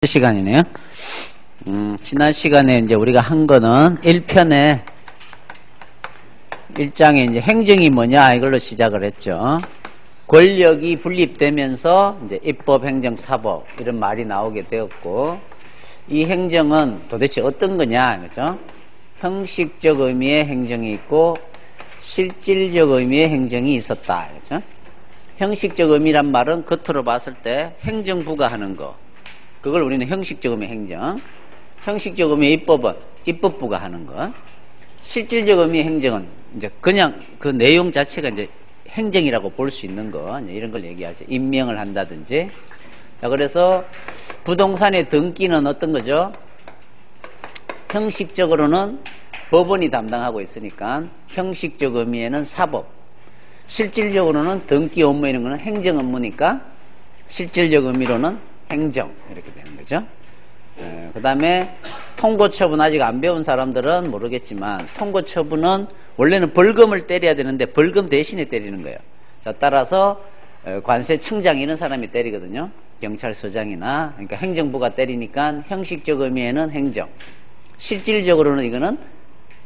시간이네요. 지난 시간에 이제 우리가 한 거는 1편에 1장에 이제 행정이 뭐냐 이걸로 시작을 했죠. 권력이 분립되면서 이제 입법, 행정, 사법 이런 말이 나오게 되었고, 이 행정은 도대체 어떤 거냐, 그죠? 형식적 의미의 행정이 있고 실질적 의미의 행정이 있었다, 그죠? 형식적 의미란 말은 겉으로 봤을 때 행정부가 하는 거, 그걸 우리는 형식적 의미의 행정. 형식적 의미의 입법은 입법부가 하는 거. 실질적 의미의 행정은 이제 그냥 그 내용 자체가 이제 행정이라고 볼 수 있는 거, 이제 이런 걸 얘기하죠. 임명을 한다든지. 자, 그래서 부동산의 등기는 어떤 거죠? 형식적으로는 법원이 담당하고 있으니까 형식적 의미에는 사법, 실질적으로는 등기 업무 이런 거는 행정 업무니까 실질적 의미로는 행정, 이렇게 되는 거죠. 그 다음에 통고처분, 아직 안 배운 사람들은 모르겠지만 통고처분은 원래는 벌금을 때려야 되는데 벌금 대신에 때리는 거예요. 자, 따라서 관세청장 이런 사람이 때리거든요. 경찰서장이나. 그러니까 행정부가 때리니까 형식적 의미에는 행정, 실질적으로는 이거는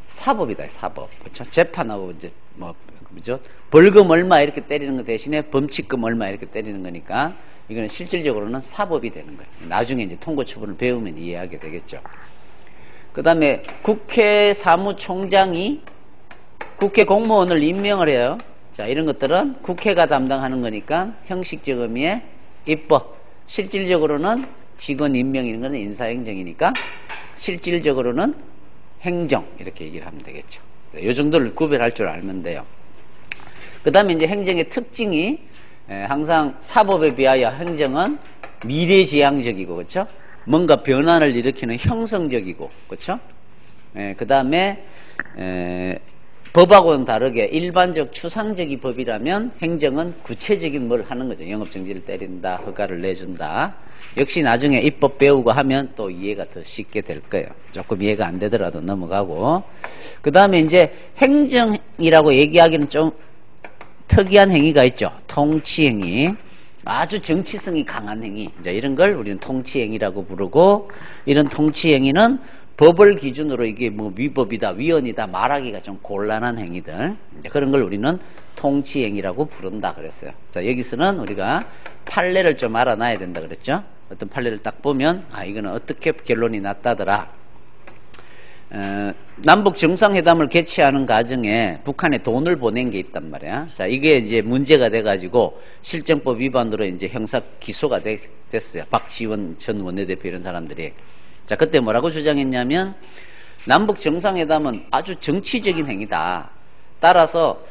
사법이다. 사법. 그렇죠? 재판하고 이제 뭐 그죠? 벌금 얼마 이렇게 때리는 거 대신에 범칙금 얼마 이렇게 때리는 거니까 이거는 실질적으로는 사법이 되는 거예요. 나중에 이제 통고처분을 배우면 이해하게 되겠죠. 그 다음에 국회 사무총장이 국회 공무원을 임명을 해요. 자, 이런 것들은 국회가 담당하는 거니까 형식적 의미의 입법, 실질적으로는 직원 임명 이런 거는 인사행정이니까 실질적으로는 행정, 이렇게 얘기를 하면 되겠죠. 이 정도를 구별할 줄 알면 돼요. 그 다음에 이제 행정의 특징이 항상 사법에 비하여 행정은 미래지향적이고, 그렇죠? 뭔가 변화를 일으키는 형성적이고, 그렇죠? 그 다음에 법하고는 다르게 일반적 추상적인 법이라면 행정은 구체적인 뭘 하는 거죠. 영업정지를 때린다, 허가를 내준다. 역시 나중에 입법 배우고 하면 또 이해가 더 쉽게 될 거예요. 조금 이해가 안 되더라도 넘어가고. 그 다음에 이제 행정이라고 얘기하기는 좀 특이한 행위가 있죠. 통치행위. 아주 정치성이 강한 행위. 이제 이런 걸 우리는 통치행위라고 부르고, 이런 통치행위는 법을 기준으로 이게 뭐 위법이다, 위헌이다 말하기가 좀 곤란한 행위들. 그런 걸 우리는 통치행위라고 부른다 그랬어요. 자, 여기서는 우리가 판례를 좀 알아놔야 된다 그랬죠. 어떤 판례를 딱 보면, 아, 이거는 어떻게 결론이 났다더라. 남북 정상회담을 개최하는 과정에 북한에 돈을 보낸 게 있단 말이야. 자, 이게 이제 문제가 돼가지고 실정법 위반으로 이제 형사 기소가 됐어요. 박지원 전 원내대표 이런 사람들이. 자, 그때 뭐라고 주장했냐면 남북 정상회담은 아주 정치적인 행위다. 따라서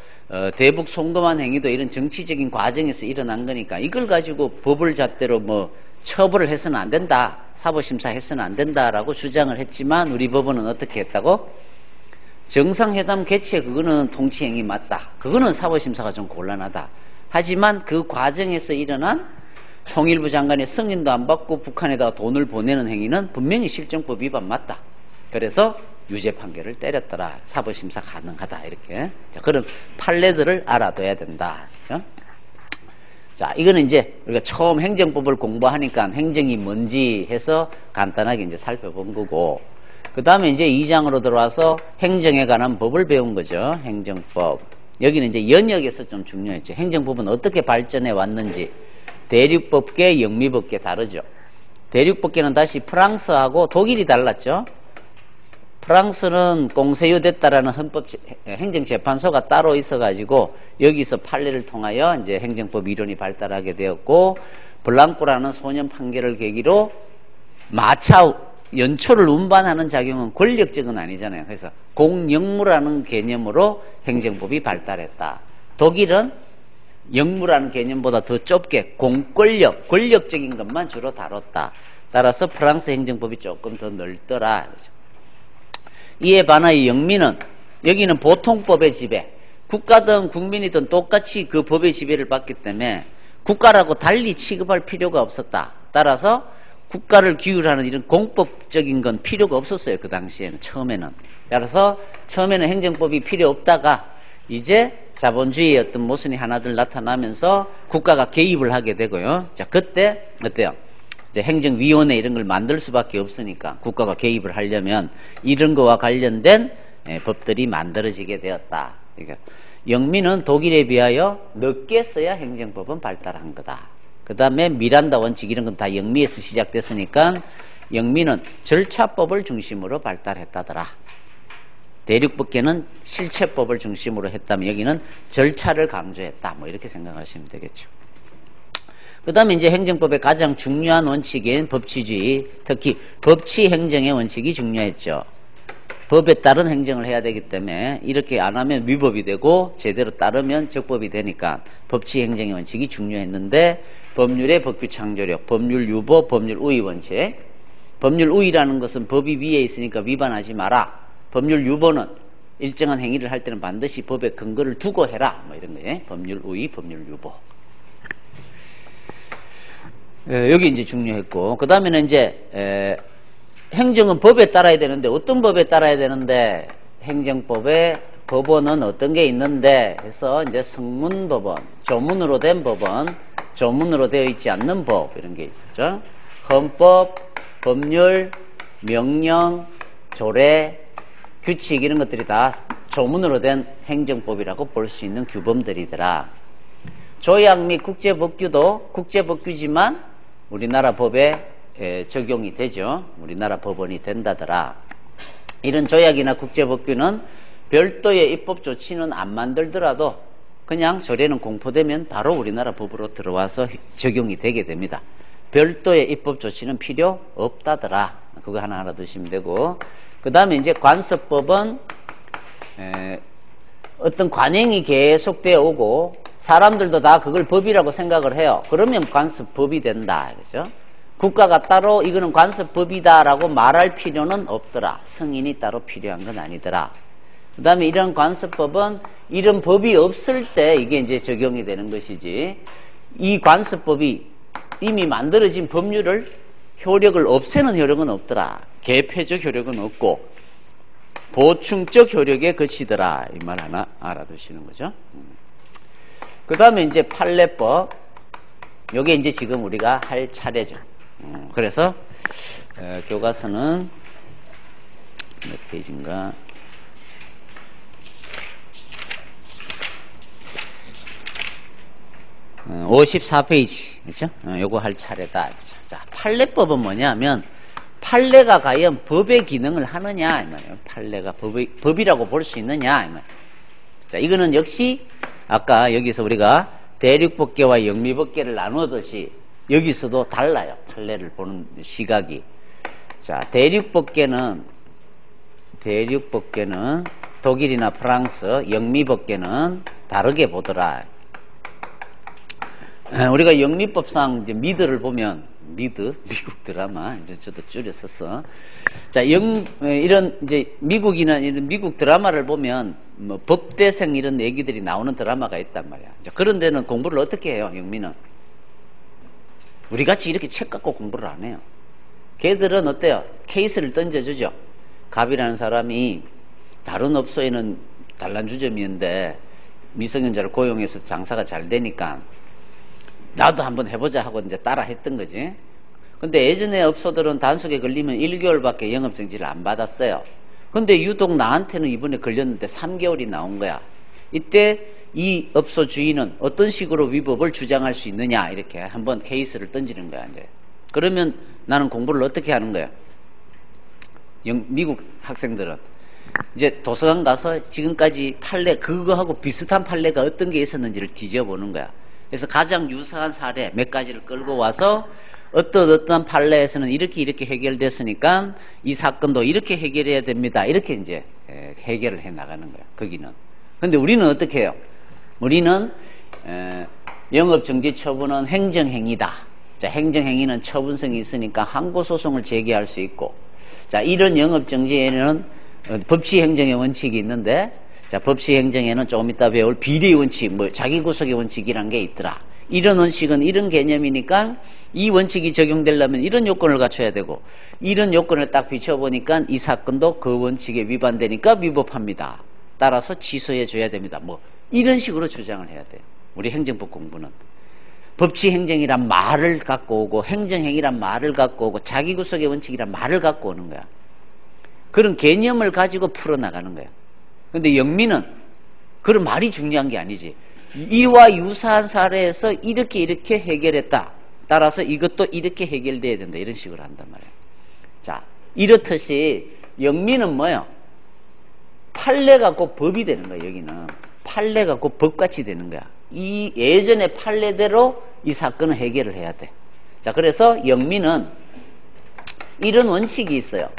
대북 송금한 행위도 이런 정치적인 과정에서 일어난 거니까 이걸 가지고 법을 잣대로 뭐 처벌을 해서는 안 된다, 사법심사 해서는 안 된다라고 주장을 했지만, 우리 법원은 어떻게 했다고? 정상회담 개최 그거는 통치행위 맞다, 그거는 사법심사가 좀 곤란하다. 하지만 그 과정에서 일어난 통일부 장관의 승인도 안 받고 북한에다가 돈을 보내는 행위는 분명히 실정법 위반 맞다. 그래서 유죄 판결을 때렸더라. 사법심사 가능하다. 이렇게. 자, 그런 판례들을 알아둬야 된다. 그렇죠? 자, 이거는 이제 우리가 처음 행정법을 공부하니까 행정이 뭔지 해서 간단하게 이제 살펴본 거고, 그 다음에 이제 2장으로 들어와서 행정에 관한 법을 배운 거죠. 행정법. 여기는 이제 연역에서 좀 중요했죠. 행정법은 어떻게 발전해 왔는지. 대륙법계, 영미법계 다르죠. 대륙법계는 다시 프랑스하고 독일이 달랐죠. 프랑스는 공세유됐다라는 행정재판소가 따로 있어가지고 여기서 판례를 통하여 이제 행정법 이론이 발달하게 되었고, 블랑코라는 소년 판결을 계기로 마차 연초를 운반하는 작용은 권력적은 아니잖아요. 그래서 공영무라는 개념으로 행정법이 발달했다. 독일은 영무라는 개념보다 더 좁게 공권력, 권력적인 것만 주로 다뤘다. 따라서 프랑스 행정법이 조금 더 넓더라. 이에 반하여 영미는, 여기는 보통법의 지배, 국가든 국민이든 똑같이 그 법의 지배를 받기 때문에 국가라고 달리 취급할 필요가 없었다. 따라서 국가를 기울하는 이런 공법적인 건 필요가 없었어요. 그 당시에는, 처음에는. 따라서 처음에는 행정법이 필요 없다가 이제 자본주의의 어떤 모순이 하나둘 나타나면서 국가가 개입을 하게 되고요. 자, 그때 어때요? 이제 행정위원회 이런 걸 만들 수밖에 없으니까 국가가 개입을 하려면 이런 거와 관련된 법들이 만들어지게 되었다. 그러니까 영미는 독일에 비하여 늦게 써야 행정법은 발달한 거다. 그 다음에 미란다 원칙 이런 건 다 영미에서 시작됐으니까 영미는 절차법을 중심으로 발달했다더라. 대륙법계는 실체법을 중심으로 했다면 여기는 절차를 강조했다. 뭐 이렇게 생각하시면 되겠죠. 그 다음에 이제 행정법의 가장 중요한 원칙인 법치주의, 특히 법치행정의 원칙이 중요했죠. 법에 따른 행정을 해야 되기 때문에 이렇게 안 하면 위법이 되고 제대로 따르면 적법이 되니까 법치행정의 원칙이 중요했는데 법률의 법규 창조력, 법률 유보, 법률 우위 원칙. 법률 우위라는 것은 법이 위에 있으니까 위반하지 마라. 법률 유보는 일정한 행위를 할 때는 반드시 법에 근거를 두고 해라. 뭐 이런 거예요. 법률 우위, 법률 유보. 여기 이제 중요했고, 그 다음에는 이제 행정은 법에 따라야 되는데 어떤 법에 따라야 되는데 행정법에 법원은 어떤 게 있는데 해서 이제 성문법원, 조문으로 된 법원, 조문으로 되어 있지 않는 법 이런 게 있었죠. 헌법, 법률, 명령, 조례, 규칙 이런 것들이 다 조문으로 된 행정법이라고 볼 수 있는 규범들이더라. 조약 및 국제법규도 국제법규지만 우리나라 법에 적용이 되죠. 우리나라 법원이 된다더라. 이런 조약이나 국제법규는 별도의 입법 조치는 안 만들더라도 그냥 조례는 공포되면 바로 우리나라 법으로 들어와서 적용이 되게 됩니다. 별도의 입법 조치는 필요 없다더라. 그거 하나 두시면 되고, 그 다음에 이제 관습법은 어떤 관행이 계속되어 오고 사람들도 다 그걸 법이라고 생각을 해요. 그러면 관습법이 된다. 그죠? 국가가 따로 이거는 관습법이다라고 말할 필요는 없더라. 승인이 따로 필요한 건 아니더라. 그 다음에 이런 관습법은 이런 법이 없을 때 이게 이제 적용이 되는 것이지, 이 관습법이 이미 만들어진 법률을 효력을 없애는 효력은 없더라. 개폐적 효력은 없고 보충적 효력에 그치더라. 이 말 하나 알아두시는 거죠. 그 다음에 이제 판례법. 요게 이제 지금 우리가 할 차례죠. 그래서 교과서는 몇 페이지인가? 54페이지. 그렇죠? 요거 할 차례다. 그렇죠? 자, 판례법은 뭐냐면 판례가 과연 법의 기능을 하느냐 이 말이에요. 판례가 법이라고 볼 수 있느냐 이 말이에요. 자, 이거는 역시 아까 여기서 우리가 대륙법계와 영미법계를 나누듯이 여기서도 달라요. 판례를 보는 시각이. 자, 대륙법계는 독일이나 프랑스, 영미법계는 다르게 보더라. 우리가 영미법상 이제 미드를 보면 미국 드라마 이제 저도 줄여 썼어. 자, 이런 이제 미국이나 이런 미국 드라마를 보면 뭐 법대생 이런 얘기들이 나오는 드라마가 있단 말이야. 자, 그런 데는 공부를 어떻게 해요? 영미는 우리 같이 이렇게 책 갖고 공부를 안 해요. 걔들은 어때요? 케이스를 던져주죠. 갑이라는 사람이 다른 업소에는 단란주점이었는데 미성년자를 고용해서 장사가 잘 되니까 나도 한번 해보자 하고 이제 따라 했던 거지. 근데 예전에 업소들은 단속에 걸리면 1개월밖에 영업정지를 안 받았어요. 근데 유독 나한테는 이번에 걸렸는데 3개월이 나온 거야. 이때 이 업소 주인은 어떤 식으로 위법을 주장할 수 있느냐 이렇게 한번 케이스를 던지는 거야. 이제 그러면 나는 공부를 어떻게 하는 거야? 미국 학생들은 이제 도서관 가서 지금까지 판례 그거하고 비슷한 판례가 어떤 게 있었는지를 뒤져보는 거야. 그래서 가장 유사한 사례 몇 가지를 끌고 와서 어떤 판례에서는 이렇게 해결됐으니까 이 사건도 이렇게 해결해야 됩니다. 이렇게 이제 해결을 해 나가는 거야. 거기는. 근데 우리는 어떻게 해요? 우리는 영업정지 처분은 행정행위다. 자, 행정행위는 처분성이 있으니까 항고소송을 제기할 수 있고, 자, 이런 영업정지에는 법치행정의 원칙이 있는데, 자, 법치행정에는 조금 이따 배울 비례 원칙, 뭐 자기구속의 원칙이란 게 있더라. 이런 원칙은 이런 개념이니까 이 원칙이 적용되려면 이런 요건을 갖춰야 되고, 이런 요건을 딱 비춰보니까 이 사건도 그 원칙에 위반되니까 위법합니다. 따라서 취소해 줘야 됩니다. 뭐 이런 식으로 주장을 해야 돼요. 우리 행정법 공부는. 법치행정이란 말을 갖고 오고 행정행위란 말을 갖고 오고 자기구속의 원칙이란 말을 갖고 오는 거야. 그런 개념을 가지고 풀어나가는 거야. 근데 영미는 그런 말이 중요한 게 아니지. 이와 유사한 사례에서 이렇게 해결했다. 따라서 이것도 이렇게 해결돼야 된다. 이런 식으로 한단 말이야. 자, 이렇듯이 영미는 뭐예요? 판례 갖고 법이 되는 거야. 여기는 판례 갖고 법같이 되는 거야. 이 예전의 판례대로 이 사건을 해결을 해야 돼. 자, 그래서 영미는 이런 원칙이 있어요.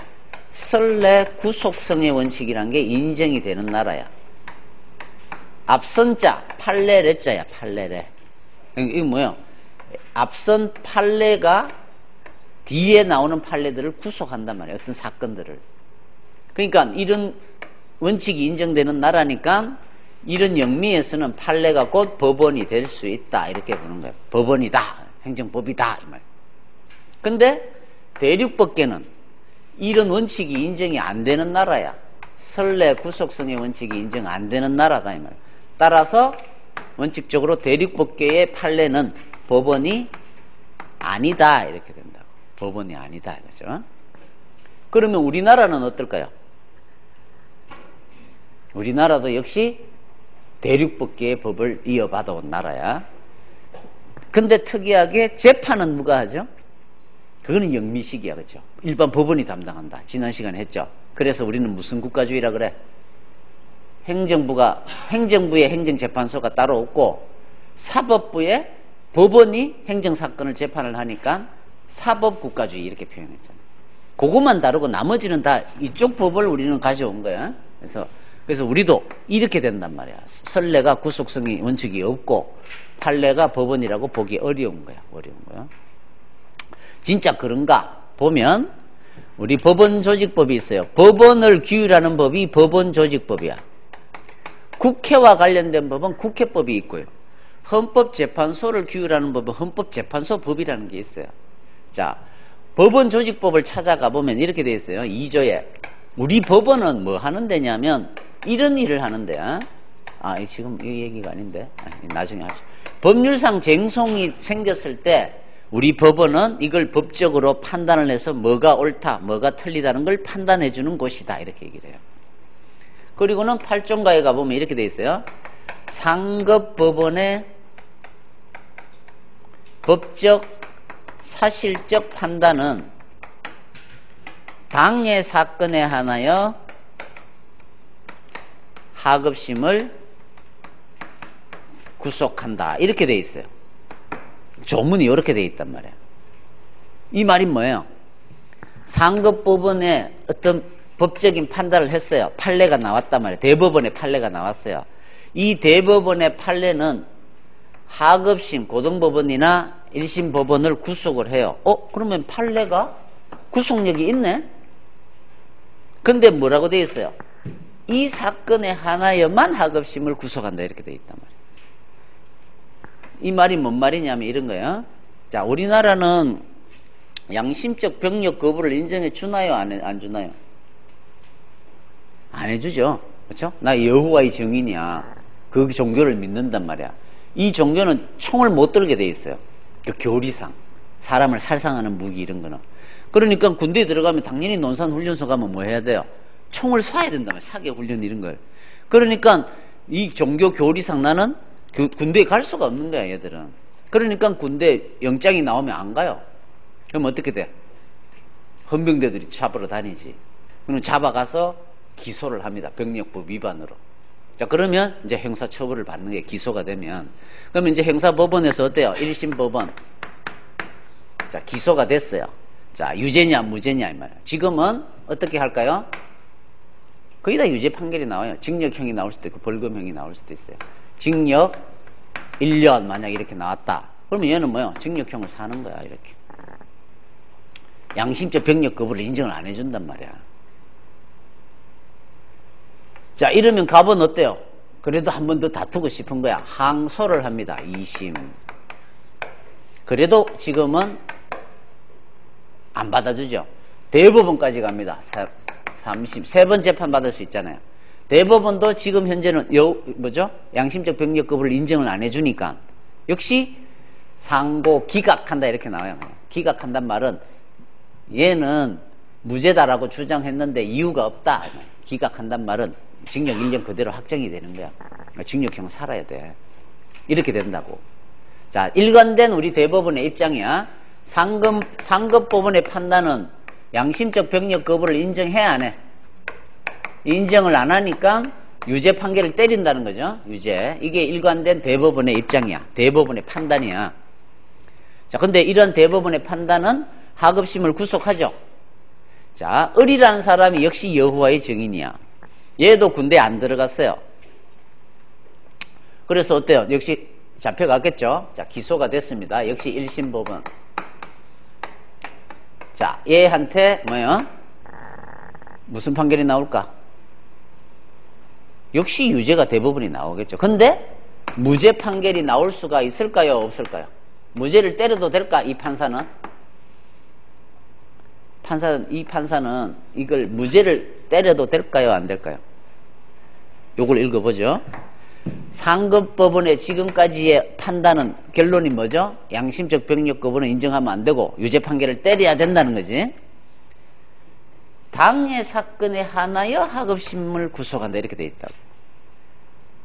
선례 구속성의 원칙이란 게 인정이 되는 나라야. 앞선 자 판례래자야. 판례래. 이게 뭐예요? 앞선 판례가 뒤에 나오는 판례들을 구속한단 말이에요. 어떤 사건들을. 그러니까 이런 원칙이 인정되는 나라니까 이런 영미에서는 판례가 곧 법원이 될 수 있다. 이렇게 보는 거예요. 법원이다. 행정법이다. 이 말. 근데 대륙법계는 이런 원칙이 인정이 안 되는 나라야. 선례 구속성의 원칙이 인정 안 되는 나라다. 이 말. 따라서 원칙적으로 대륙법계의 판례는 법원이 아니다. 이렇게 된다. 법원이 아니다. 이거죠. 그러면 우리나라는 어떨까요? 우리나라도 역시 대륙법계의 법을 이어받아온 나라야. 근데 특이하게 재판은 누가 하죠? 그거는 영미식이야. 그렇죠? 일반 법원이 담당한다. 지난 시간에 했죠. 그래서 우리는 무슨 국가주의라 그래? 행정부의 행정재판소가 따로 없고 사법부의 법원이 행정사건을 재판을 하니까 사법국가주의 이렇게 표현했잖아요. 그것만 다르고 나머지는 다 이쪽 법을 우리는 가져온 거야. 그래서 우리도 이렇게 된단 말이야. 선례가 구속성의 원칙이 없고 판례가 법원이라고 보기 어려운 거야. 어려운 거야. 진짜 그런가 보면 우리 법원조직법이 있어요. 법원을 규율하는 법이 법원조직법이야. 국회와 관련된 법은 국회법이 있고요. 헌법재판소를 규율하는 법은 헌법재판소법이라는 게 있어요. 자, 법원조직법을 찾아가 보면 이렇게 돼 있어요. 2조에 우리 법원은 뭐 하는 데냐면 이런 일을 하는 데야. 지금 이 얘기가 아닌데 나중에 하죠. 법률상 쟁송이 생겼을 때 우리 법원은 이걸 법적으로 판단을 해서 뭐가 옳다, 뭐가 틀리다는 걸 판단해 주는 곳이다. 이렇게 얘기를 해요. 그리고는 8종가에 가보면 이렇게 돼 있어요. 상급법원의 법적, 사실적 판단은 당해 사건에 한하여 하급심을 구속한다. 이렇게 돼 있어요. 조문이 이렇게 돼 있단 말이에요. 이 말이 뭐예요? 상급법원에 어떤 법적인 판단을 했어요. 판례가 나왔단 말이에요. 대법원의 판례가 나왔어요. 이 대법원의 판례는 하급심, 고등법원이나 1심 법원을 구속을 해요. 그러면 판례가 구속력이 있네? 근데 뭐라고 돼 있어요? 이 사건에 한하여만 하급심을 구속한다. 이렇게 돼 있단 말이에요. 이 말이 뭔 말이냐면 이런 거예요. 자, 우리나라는 양심적 병력 거부를 인정해 주나요? 안 주나요? 안 해주죠. 그렇죠? 나 여호와의 증인이야. 그 종교를 믿는단 말이야. 이 종교는 총을 못 들게 돼 있어요. 그 교리상. 사람을 살상하는 무기 이런 거는. 그러니까 군대에 들어가면 당연히 논산훈련소 가면 뭐 해야 돼요? 총을 쏴야 된단 말이야. 사격훈련 이런 걸. 그러니까 이 종교 교리상 나는 군대에 갈 수가 없는 거야, 얘들은. 그러니까 군대 영장이 나오면 안 가요. 그럼 어떻게 돼? 헌병대들이 잡으러 다니지. 그럼 잡아가서 기소를 합니다. 병력법 위반으로. 자, 그러면 이제 형사처벌을 받는 게 기소가 되면. 그러면 이제 형사법원에서 어때요? 1심 법원. 자, 기소가 됐어요. 자, 유죄냐, 무죄냐, 이 말이에요. 지금은 어떻게 할까요? 거의 다 유죄 판결이 나와요. 징역형이 나올 수도 있고, 벌금형이 나올 수도 있어요. 징역 1년 만약 이렇게 나왔다. 그러면 얘는 뭐요? 징역형을 사는 거야, 이렇게. 양심적 병력 거부를 인정을 안 해준단 말이야. 자, 이러면 갑은 어때요? 그래도 한 번 더 다투고 싶은 거야. 항소를 합니다. 2심. 그래도 지금은 안 받아주죠. 대법원까지 갑니다. 3심. 3번 재판 받을 수 있잖아요. 대법원도 지금 현재는 양심적 병력 거부를 인정을 안 해주니까 역시 상고 기각한다 이렇게 나와요. 기각한단 말은 얘는 무죄다라고 주장했는데 이유가 없다. 기각한단 말은 징역 1년 그대로 확정이 되는 거야. 징역형 살아야 돼. 이렇게 된다고. 자, 일관된 우리 대법원의 입장이야. 상급법원의 판단은 양심적 병력 거부를 인정해야 안 해? 인정을 안 하니까 유죄 판결을 때린다는 거죠. 유죄. 이게 일관된 대법원의 입장이야. 대법원의 판단이야. 자, 근데 이런 대법원의 판단은 하급심을 구속하죠. 자, 을이라는 사람이 역시 여호와의 증인이야. 얘도 군대 안 들어갔어요. 그래서 어때요? 역시 잡혀갔겠죠? 자, 기소가 됐습니다. 역시 1심 법원. 자, 얘한테 뭐요? 무슨 판결이 나올까? 역시 유죄가 대부분이 나오겠죠. 근데 무죄 판결이 나올 수가 있을까요? 없을까요? 무죄를 때려도 될까? 이 판사는 이걸 무죄를 때려도 될까요? 안 될까요? 요걸 읽어보죠. 상급법원의 지금까지의 판단은 결론이 뭐죠? 양심적 병력 거부는 인정하면 안 되고 유죄 판결을 때려야 된다는 거지. 당해 사건에 한하여 하급심을 구속한다 이렇게 돼 있다고.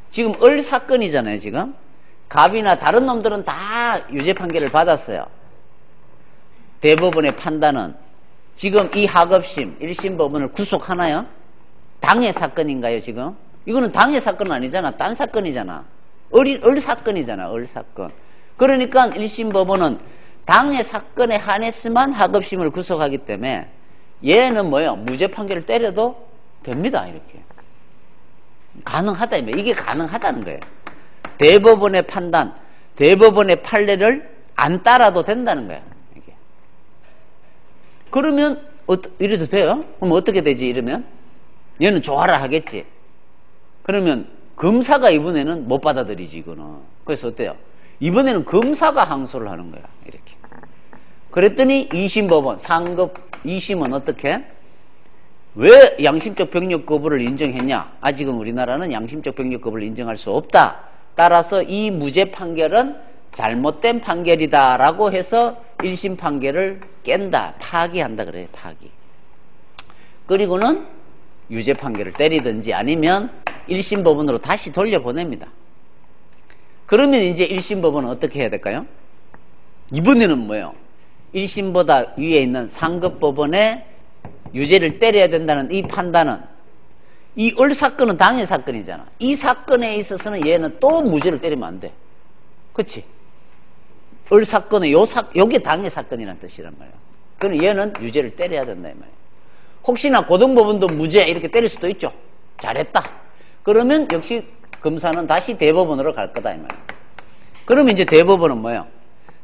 지금 을 사건이잖아요. 지금 갑이나 다른 놈들은 다 유죄 판결을 받았어요. 대법원의 판단은 지금 이 하급심 1심 법원을 구속하나요? 당해 사건인가요 지금? 이거는 당해 사건은 아니잖아. 딴 사건이잖아. 을 사건이잖아. 을 사건. 그러니까 1심 법원은 당해 사건에 한해서만 하급심을 구속하기 때문에 얘는 뭐예요? 무죄 판결을 때려도 됩니다. 이렇게. 가능하다. 이게 가능하다는 거예요. 대법원의 판단, 대법원의 판례를 안 따라도 된다는 거예요. 이게. 그러면 이래도 돼요? 그럼 어떻게 되지? 이러면 얘는 좋아라 하겠지. 그러면 검사가 이번에는 못 받아들이지 이거는. 그래서 어때요? 이번에는 검사가 항소를 하는 거야. 이렇게. 그랬더니 2심 법원, 상급 2심은 어떻게? 왜 양심적 병력 거부를 인정했냐? 아직은 우리나라는 양심적 병력 거부를 인정할 수 없다. 따라서 이 무죄 판결은 잘못된 판결이다라고 해서 1심 판결을 깬다. 파기한다 그래요. 파기. 그리고는 유죄 판결을 때리든지 아니면 1심 법원으로 다시 돌려보냅니다. 그러면 이제 1심 법원은 어떻게 해야 될까요? 이번에는 뭐예요? 1심보다 위에 있는 상급 법원의 유죄를 때려야 된다는 이 판단은 이 을 사건은 당해 사건이잖아. 이 사건에 있어서는 얘는 또 무죄를 때리면 안 돼. 그렇지? 을 사건은 요게 당해 사건이라는 뜻이란 말이야. 그럼 얘는 유죄를 때려야 된다 이 말이야. 혹시나 고등법원도 무죄 이렇게 때릴 수도 있죠. 잘했다. 그러면 역시 검사는 다시 대법원으로 갈 거다 이 말이야. 그러면 이제 대법원은 뭐예요?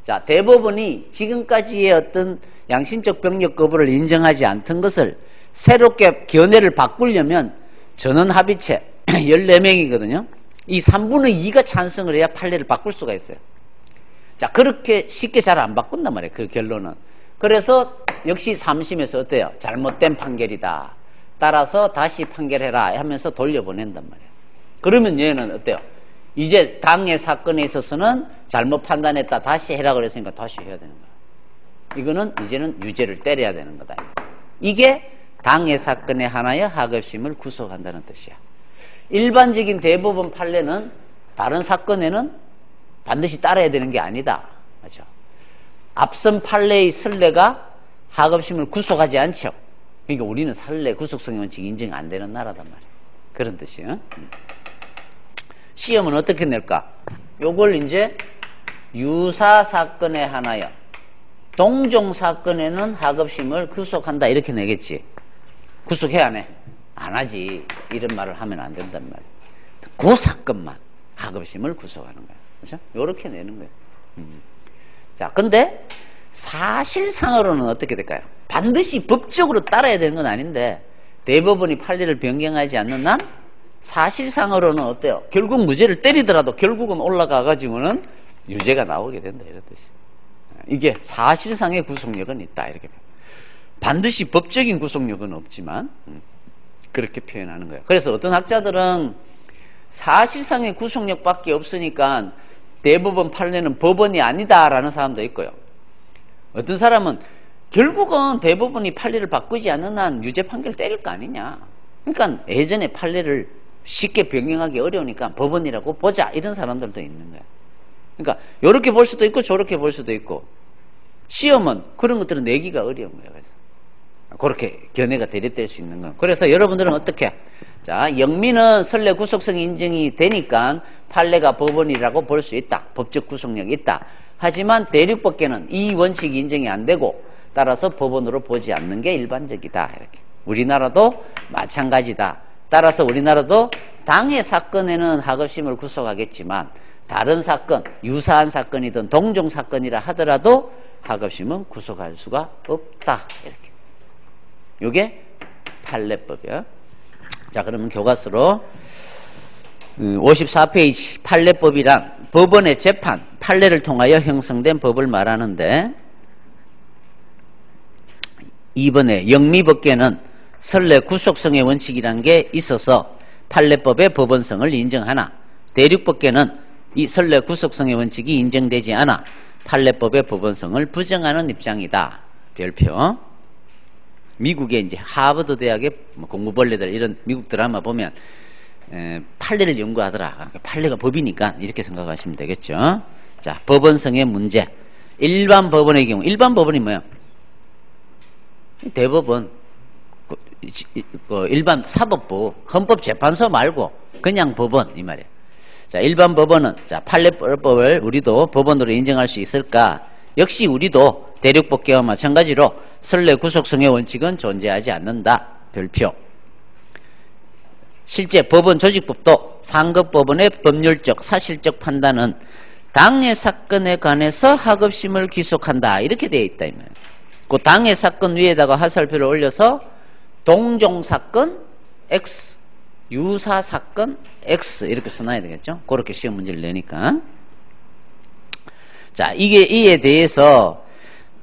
자, 대법원이 지금까지의 어떤 양심적 병력 거부를 인정하지 않던 것을 새롭게 견해를 바꾸려면 전원 합의체 14명이거든요. 이 3분의 2가 찬성을 해야 판례를 바꿀 수가 있어요. 자, 그렇게 쉽게 잘 안 바꾼단 말이에요. 그 결론은. 그래서 역시 3심에서 어때요? 잘못된 판결이다. 따라서 다시 판결해라 하면서 돌려보낸단 말이에요. 그러면 얘는 어때요? 이제 당해 사건에 있어서는 잘못 판단했다. 다시 해라 그랬으니까 다시 해야 되는 거야. 이거는 이제는 유죄를 때려야 되는 거다. 이게 당해 사건에 한하여 하급심을 구속한다는 뜻이야. 일반적인 대법원 판례는 다른 사건에는 반드시 따라야 되는 게 아니다. 맞죠? 앞선 판례의 선례가 하급심을 구속하지 않죠. 그러니까 우리는 선례 구속성 원칙 인정 안 되는 나라단 말이야. 그런 뜻이야. 시험은 어떻게 낼까? 요걸 이제 유사 사건에 한하여 동종 사건에는 하급심을 구속한다 이렇게 내겠지. 구속해 안 해? 안 하지. 이런 말을 하면 안 된단 말이야. 그 사건만 하급심을 구속하는 거야. 그렇죠? 요렇게 내는 거예요. 자, 근데 사실상으로는 어떻게 될까요? 반드시 법적으로 따라야 되는 건 아닌데 대법원이 판례를 변경하지 않는 한 사실상으로는 어때요? 결국 무죄를 때리더라도 결국은 올라가가지고는 유죄가 나오게 된다 이런 뜻이. 이게 사실상의 구속력은 있다 이렇게. 반드시 법적인 구속력은 없지만 그렇게 표현하는 거예요. 그래서 어떤 학자들은 사실상의 구속력밖에 없으니까 대법원 판례는 법원이 아니다라는 사람도 있고요. 어떤 사람은 결국은 대법원이 판례를 바꾸지 않는 한 유죄 판결 때릴 거 아니냐. 그러니까 예전에 판례를 쉽게 변경하기 어려우니까 법원이라고 보자 이런 사람들도 있는 거야. 그러니까 이렇게 볼 수도 있고 저렇게 볼 수도 있고 시험은 그런 것들은 내기가 어려운 거예요. 그래서 그렇게 견해가 대립될 수 있는 거예요. 그래서 여러분들은 어떻게? 자, 영미는 선례 구속성이 인정이 되니까 판례가 법원이라고 볼 수 있다. 법적 구속력이 있다. 하지만 대륙법계는 이 원칙이 인정이 안 되고 따라서 법원으로 보지 않는 게 일반적이다. 이렇게. 우리나라도 마찬가지다. 따라서 우리나라도 당해 사건에는 하급심을 구속하겠지만 다른 사건, 유사한 사건이든 동종 사건이라 하더라도 하급심은 구속할 수가 없다. 이렇게. 요게 판례법이야. 자, 그러면 교과서로 54페이지 판례법이란 법원의 재판, 판례를 통하여 형성된 법을 말하는데 2번에 영미법계는 선례 구속성의 원칙이라는 게 있어서 판례법의 법원성을 인정하나 대륙법계는 이 선례 구속성의 원칙이 인정되지 않아 판례법의 법원성을 부정하는 입장이다. 별표. 미국의 이제 하버드 대학의 공부벌레들 이런 미국 드라마 보면 판례를 연구하더라. 판례가 법이니까 이렇게 생각하시면 되겠죠. 자, 법원성의 문제. 일반 법원의 경우, 일반 법원이 뭐야? 대법원, 일반 사법부, 헌법재판소 말고 그냥 법원 이 말이에요. 자, 일반 법원은 자 판례법을 우리도 법원으로 인정할 수 있을까? 역시 우리도 대륙법계와 마찬가지로 선례 구속성의 원칙은 존재하지 않는다. 별표. 실제 법원 조직법도 상급법원의 법률적 사실적 판단은 당해 사건에 관해서 하급심을 기속한다. 이렇게 되어 있다. 이 말이에요. 그 당해 사건 위에다가 화살표를 올려서 동종 사건 X, 유사 사건 X 이렇게 써놔야 되겠죠. 그렇게 시험 문제를 내니까. 자, 이에 대해서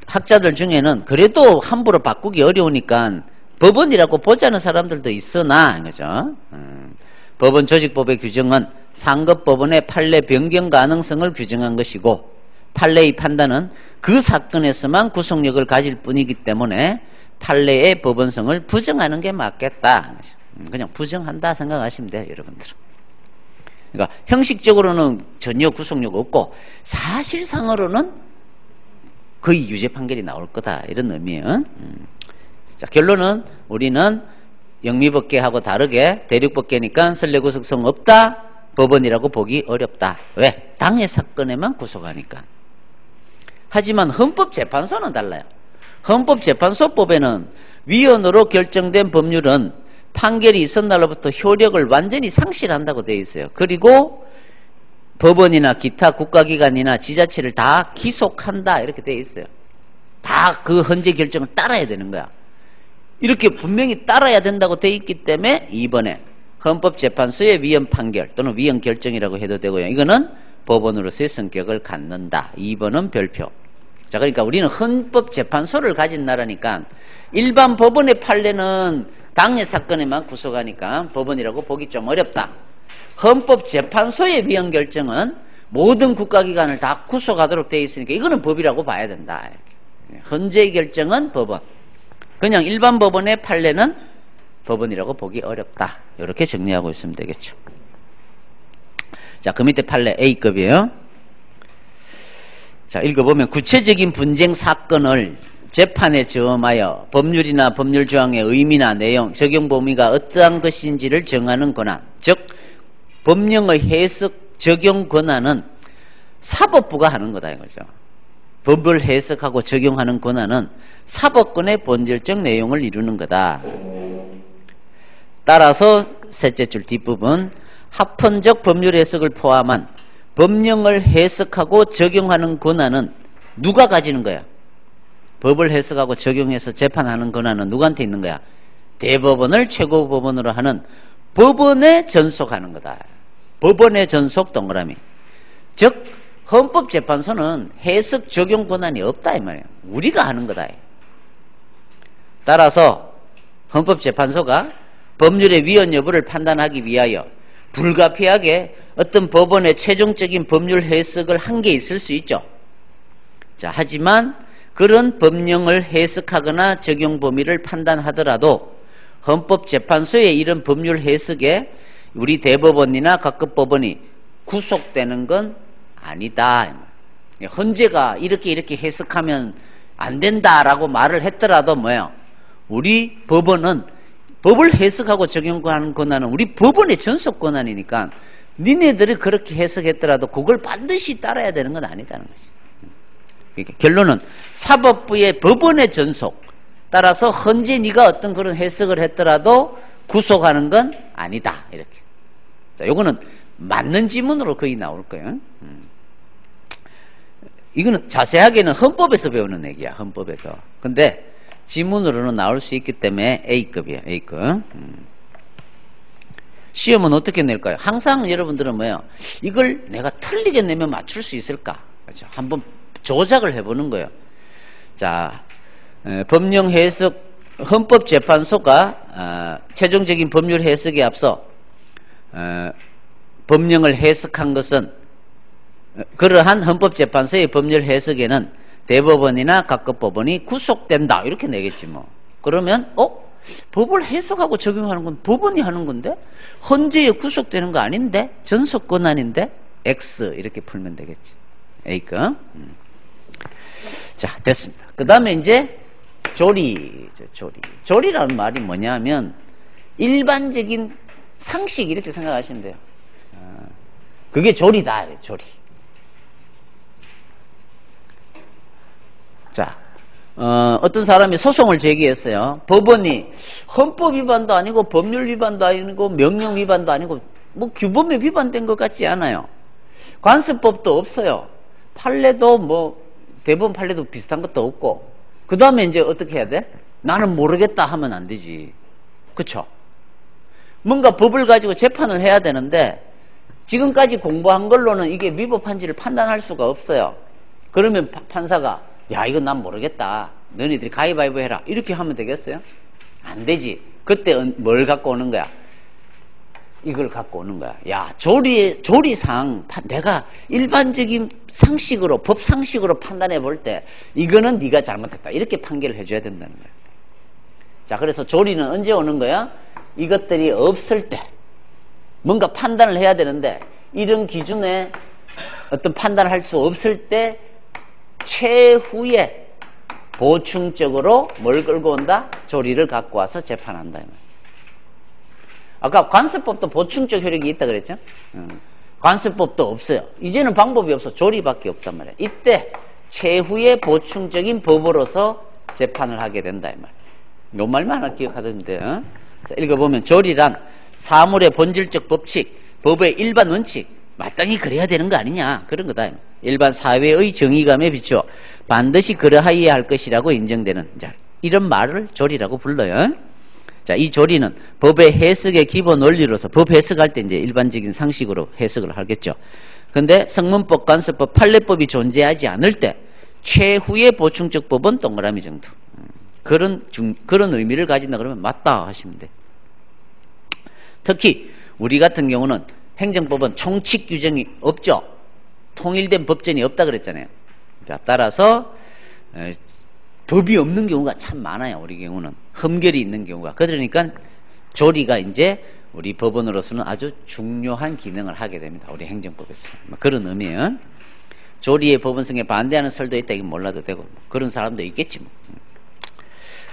학자들 중에는 그래도 함부로 바꾸기 어려우니까 법원이라고 보자는 사람들도 있으나, 그죠? 법원 조직법의 규정은 상급법원의 판례 변경 가능성을 규정한 것이고, 판례의 판단은 그 사건에서만 구속력을 가질 뿐이기 때문에 판례의 법원성을 부정하는 게 맞겠다. 그냥 부정한다 생각하시면 돼요, 여러분들은. 그러니까 형식적으로는 전혀 구속력 없고 사실상으로는 거의 유죄 판결이 나올 거다 이런 의미예요. 자, 결론은 우리는 영미법계하고 다르게 대륙법계니까 선례 구속성 없다. 법원이라고 보기 어렵다. 왜? 당해 사건에만 구속하니까. 하지만 헌법재판소는 달라요. 헌법재판소법에는 위헌으로 결정된 법률은 판결이 있은 날로부터 효력을 완전히 상실한다고 되어 있어요. 그리고 법원이나 기타 국가기관이나 지자체를 다 기속한다 이렇게 되어 있어요. 다 그 헌재 결정을 따라야 되는 거야. 이렇게 분명히 따라야 된다고 되어 있기 때문에 이번에 헌법재판소의 위헌 판결 또는 위헌 결정이라고 해도 되고요. 이거는 법원으로서의 성격을 갖는다. 2번은 별표. 자, 그러니까 우리는 헌법재판소를 가진 나라니까 일반 법원의 판례는 당해 사건에만 구속하니까 법원이라고 보기 좀 어렵다. 헌법재판소의 위헌 결정은 모든 국가기관을 다 구속하도록 되어 있으니까 이거는 법이라고 봐야 된다. 헌재 결정은 법원. 그냥 일반 법원의 판례는 법원이라고 보기 어렵다. 이렇게 정리하고 있으면 되겠죠. 자, 그 밑에 판례 A급이에요. 자, 읽어보면 구체적인 분쟁 사건을 재판에 점하여 법률이나 법률 조항의 의미나 내용, 적용 범위가 어떠한 것인지를 정하는 권한, 즉 법령의 해석, 적용 권한은 사법부가 하는 거다 이거죠. 법을 해석하고 적용하는 권한은 사법권의 본질적 내용을 이루는 거다. 따라서 셋째 줄 뒷부분 합헌적 법률 해석을 포함한 법령을 해석하고 적용하는 권한은 누가 가지는 거야? 법을 해석하고 적용해서 재판하는 권한은 누구한테 있는 거야? 대법원을 최고법원으로 하는 법원에 전속하는 거다. 법원의 전속 동그라미. 즉 헌법재판소는 해석 적용 권한이 없다 이 말이에요. 우리가 하는 거다. 따라서 헌법재판소가 법률의 위헌 여부를 판단하기 위하여 불가피하게 어떤 법원의 최종적인 법률 해석을 한 게 있을 수 있죠. 자, 하지만 그런 법령을 해석하거나 적용 범위를 판단하더라도 헌법재판소의 이런 법률 해석에 우리 대법원이나 각급 법원이 구속되는 건 아니다. 헌재가 이렇게 해석하면 안 된다라고 말을 했더라도 뭐예요? 우리 법원은 법을 해석하고 적용하는 권한은 우리 법원의 전속 권한이니까 니네들이 그렇게 해석했더라도 그걸 반드시 따라야 되는 건 아니다는 거지. 그러니까 결론은 사법부의 법원의 전속 따라서 헌재 네가 어떤 그런 해석을 했더라도 구속하는 건 아니다. 이렇게. 자, 요거는 맞는 지문으로 거의 나올 거예요. 이거는 자세하게는 헌법에서 배우는 얘기야. 헌법에서. 근데 지문으로는 나올 수 있기 때문에 A급이에요. A급. 시험은 어떻게 낼까요? 항상 여러분들은 뭐예요? 이걸 내가 틀리게 내면 맞출 수 있을까? 그렇죠? 한번 조작을 해보는 거예요. 자, 법령 해석, 헌법재판소가 최종적인 법률 해석에 앞서 법령을 해석한 것은 그러한 헌법재판소의 법률 해석에는 대법원이나 각급 법원이 구속된다 이렇게 내겠지 뭐. 그러면 법을 해석하고 적용하는 건 법원이 하는 건데 헌재에 구속되는 거 아닌데 전속 권한인데 X 이렇게 풀면 되겠지. A급. 자, 됐습니다. 그 다음에 이제 조리라는 말이 뭐냐면 일반적인 상식 이렇게 생각하시면 돼요. 그게 조리다. 조리. 자, 어떤 사람이 소송을 제기했어요. 법원이 헌법 위반도 아니고 법률 위반도 아니고 명령 위반도 아니고 뭐 규범에 위반된 것 같지 않아요. 관습법도 없어요. 판례도 뭐 대법원 판례도 비슷한 것도 없고 그 다음에 이제 어떻게 해야 돼? 나는 모르겠다 하면 안 되지. 그쵸? 뭔가 법을 가지고 재판을 해야 되는데 지금까지 공부한 걸로는 이게 위법한지를 판단할 수가 없어요. 그러면 판사가 야 이건 난 모르겠다. 너희들이 가위바위보 해라. 이렇게 하면 되겠어요? 안 되지. 그때 뭘 갖고 오는 거야? 이걸 갖고 오는 거야. 야 조리상 내가 일반적인 상식으로 법 상식으로 판단해 볼 때 이거는 네가 잘못했다. 이렇게 판결을 해줘야 된다는 거야. 자, 그래서 조리는 언제 오는 거야? 이것들이 없을 때 뭔가 판단을 해야 되는데 이런 기준에 어떤 판단을 할 수 없을 때 최후에 보충적으로 뭘 끌고 온다? 조리를 갖고 와서 재판한다. 아까 관습법도 보충적 효력이 있다 그랬죠? 관습법도 없어요. 이제는 방법이 없어. 조리밖에 없단 말이야. 이때 최후의 보충적인 법으로서 재판을 하게 된다 이 말이야. 요 말만 하나 기억하면 돼요. 자, 읽어보면 조리란 사물의 본질적 법칙, 법의 일반 원칙, 마땅히 그래야 되는 거 아니냐 그런 거다. 일반 사회의 정의감에 비추어 반드시 그러하여야 할 것이라고 인정되는 자, 이런 말을 조리라고 불러요. 자, 이 조리는 법의 해석의 기본 원리로서 법 해석할 때 이제 일반적인 상식으로 해석을 하겠죠. 근데 성문법, 관습법, 판례법이 존재하지 않을 때 최후의 보충적 법은 동그라미 정도. 그런 의미를 가진다 그러면 맞다 하시면 돼. 특히 우리 같은 경우는 행정법은 총칙 규정이 없죠. 통일된 법전이 없다 그랬잖아요. 자, 따라서 법이 없는 경우가 참 많아요. 우리 경우는 흠결이 있는 경우가. 그러니까 조리가 이제 우리 법원으로서는 아주 중요한 기능을 하게 됩니다. 우리 행정법에서. 그런 의미예요. 조리의 법원성에 반대하는 설도 있다. 이건 몰라도 되고 그런 사람도 있겠지 뭐.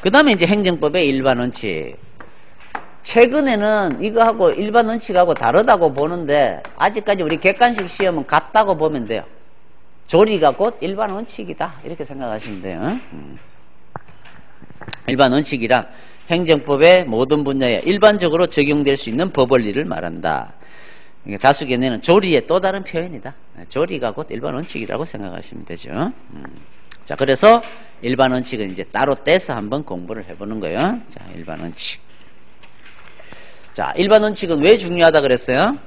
그 다음에 이제 행정법의 일반 원칙. 최근에는 이거하고 일반 원칙하고 다르다고 보는데 아직까지 우리 객관식 시험은 같다고 보면 돼요. 조리가 곧 일반 원칙이다 이렇게 생각하시면 돼요. 일반 원칙이란 행정법의 모든 분야에 일반적으로 적용될 수 있는 법 원리를 말한다. 다수견에는 조리의 또 다른 표현이다. 조리가 곧 일반 원칙이라고 생각하시면 되죠. 자, 그래서 일반 원칙은 이제 따로 떼서 한번 공부를 해보는 거예요. 자, 일반 원칙. 자, 일반 원칙은 왜 중요하다 그랬어요?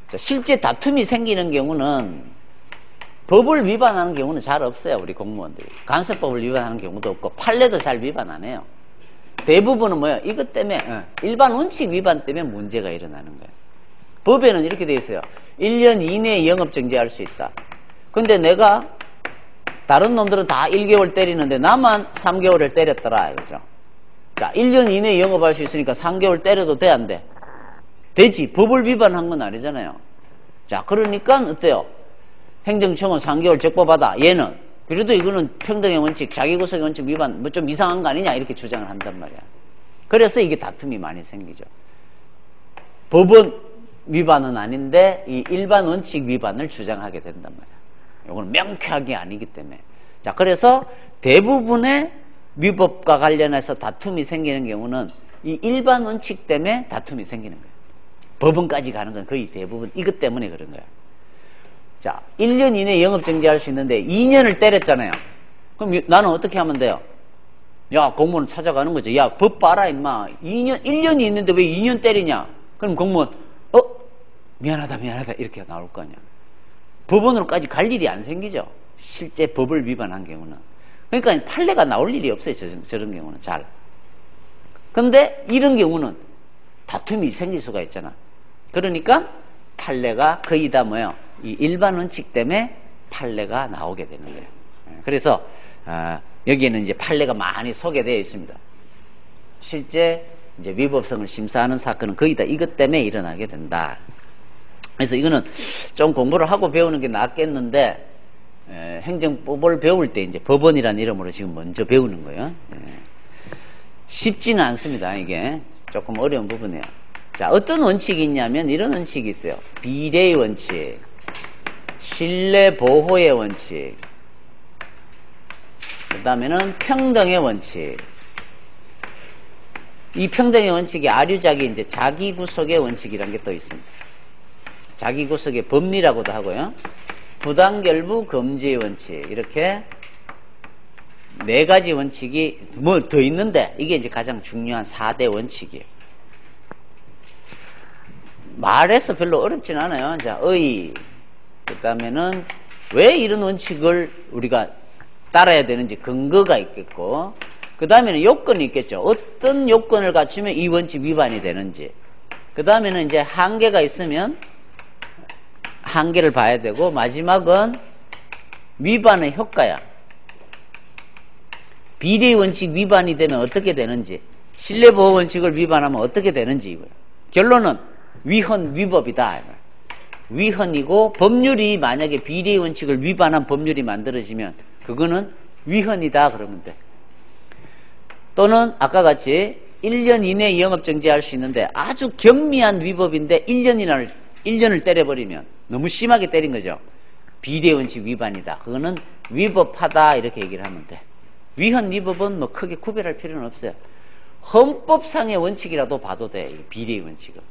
자, 실제 다툼이 생기는 경우는 법을 위반하는 경우는 잘 없어요. 우리 공무원들이. 간섭법을 위반하는 경우도 없고 판례도 잘 위반 안 해요. 대부분은 뭐예요? 이것 때문에 일반 원칙 위반 때문에 문제가 일어나는 거예요. 법에는 이렇게 돼 있어요. 1년 이내에 영업 정지할 수 있다. 근데 내가 다른 놈들은 다 1개월 때리는데 나만 3개월을 때렸더라 이거죠. 자, 1년 이내에 영업할 수 있으니까 3개월 때려도 돼, 안 돼? 되지. 법을 위반한 건 아니잖아요. 자, 그러니까 어때요? 행정청은 3개월 적법하다. 얘는 그래도 이거는 평등의 원칙, 자기구속의 원칙 위반, 뭐 좀 이상한 거 아니냐 이렇게 주장을 한단 말이야. 그래서 이게 다툼이 많이 생기죠. 법은 위반은 아닌데 이 일반 원칙 위반을 주장하게 된단 말이야. 이건 명쾌하게 아니기 때문에. 자, 그래서 대부분의 위법과 관련해서 다툼이 생기는 경우는 이 일반 원칙 때문에 다툼이 생기는 거예요. 법원까지 가는 건 거의 대부분 이것 때문에 그런 거야. 자, 1년 이내에 영업 정지할 수 있는데 2년을 때렸잖아요. 그럼 나는 어떻게 하면 돼요? 야, 공무원 찾아가는 거죠. 야, 법 봐라 임마. 1년이 있는데 왜 2년 때리냐? 그럼 공무원 미안하다 이렇게 나올 거 아니야. 법원으로까지 갈 일이 안 생기죠. 실제 법을 위반한 경우는. 그러니까 판례가 나올 일이 없어요. 저런 경우는 잘. 근데 이런 경우는 다툼이 생길 수가 있잖아. 그러니까 판례가 거의 다 뭐예요? 이 일반 원칙 때문에 판례가 나오게 되는 거예요. 그래서 여기에는 이제 판례가 많이 소개되어 있습니다. 실제 이제 위법성을 심사하는 사건은 거의 다 이것 때문에 일어나게 된다. 그래서 이거는 좀 공부를 하고 배우는 게 낫겠는데 행정법을 배울 때 이제 법원이라는 이름으로 지금 먼저 배우는 거예요. 쉽지는 않습니다. 이게 조금 어려운 부분이에요. 자, 어떤 원칙이 있냐면 이런 원칙이 있어요. 비례의 원칙, 신뢰 보호의 원칙, 그 다음에는 평등의 원칙. 이 평등의 원칙이 아류작이 이제 자기구속의 원칙이라는 게 또 있습니다. 자기구속의 법리라고도 하고요. 부당결부 금지의 원칙. 이렇게 4가지 원칙이 뭐 더 있는데 이게 이제 가장 중요한 4대 원칙이에요. 말해서 별로 어렵진 않아요. 자, 그 다음에는 왜 이런 원칙을 우리가 따라야 되는지 근거가 있겠고, 그 다음에는 요건이 있겠죠. 어떤 요건을 갖추면 이 원칙 위반이 되는지. 그 다음에는 이제 한계가 있으면 한계를 봐야 되고, 마지막은 위반의 효과야. 비례 원칙 위반이 되면 어떻게 되는지, 신뢰보호 원칙을 위반하면 어떻게 되는지 이거예요. 결론은 위헌 위법이다. 위헌이고, 법률이 만약에 비례 원칙을 위반한 법률이 만들어지면 그거는 위헌이다 그러면 돼. 또는 아까 같이 1년 이내에 영업 정지할 수 있는데 아주 경미한 위법인데 1년을 때려버리면 너무 심하게 때린 거죠. 비례 원칙 위반이다. 그거는 위법하다 이렇게 얘기를 하면 돼. 위헌 위법은 뭐 크게 구별할 필요는 없어요. 헌법상의 원칙이라도 봐도 돼. 비례 원칙은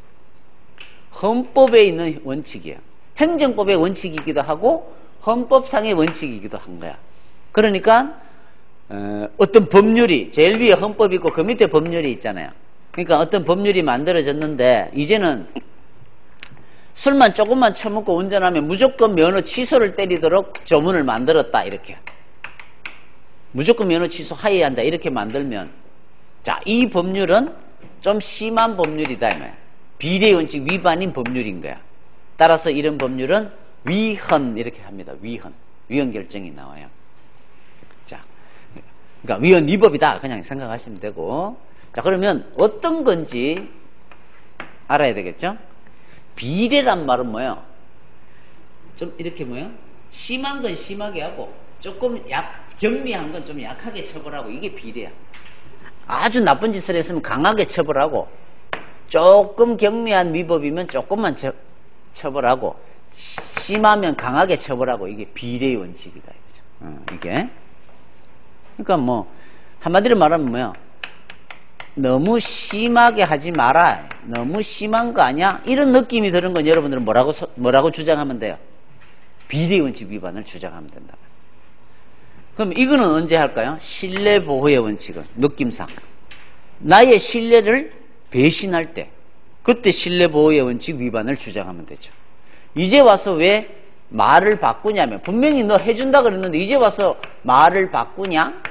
헌법에 있는 원칙이에요. 행정법의 원칙이기도 하고 헌법상의 원칙이기도 한 거야. 그러니까 어떤 법률이 제일 위에 헌법이 있고 그 밑에 법률이 있잖아요. 그러니까 어떤 법률이 만들어졌는데 이제는 술만 조금만 처먹고 운전하면 무조건 면허 취소를 때리도록 조문을 만들었다 이렇게. 무조건 면허 취소하여야 한다 이렇게 만들면, 자, 이 법률은 좀 심한 법률이다 이 말이야. 비례 원칙 위반인 법률인 거야. 따라서 이런 법률은 위헌 이렇게 합니다. 위헌 결정이 나와요. 자, 그러니까 위헌 위법이다 그냥 생각하시면 되고, 자, 그러면 어떤 건지 알아야 되겠죠? 비례란 말은 뭐예요? 좀 이렇게 뭐예요? 심한 건 심하게 하고 조금 경미한 건 좀 약하게 처벌하고, 이게 비례야. 아주 나쁜 짓을 했으면 강하게 처벌하고, 조금 경미한 위법이면 조금만 처벌하고, 심하면 강하게 처벌하고, 이게 비례의 원칙이다. 이게. 그러니까 뭐 한마디로 말하면 뭐야? 너무 심하게 하지 마라. 너무 심한 거 아니야? 이런 느낌이 드는 건 여러분들은 뭐라고 주장하면 돼요? 비례의 원칙 위반을 주장하면 된다. 그럼 이거는 언제 할까요? 신뢰 보호의 원칙은 느낌상 나의 신뢰를 배신할 때, 그때 신뢰 보호의 원칙 위반을 주장하면 되죠. 이제 와서 왜 말을 바꾸냐면, 분명히 너 해준다 그랬는데 이제 와서 말을 바꾸냐?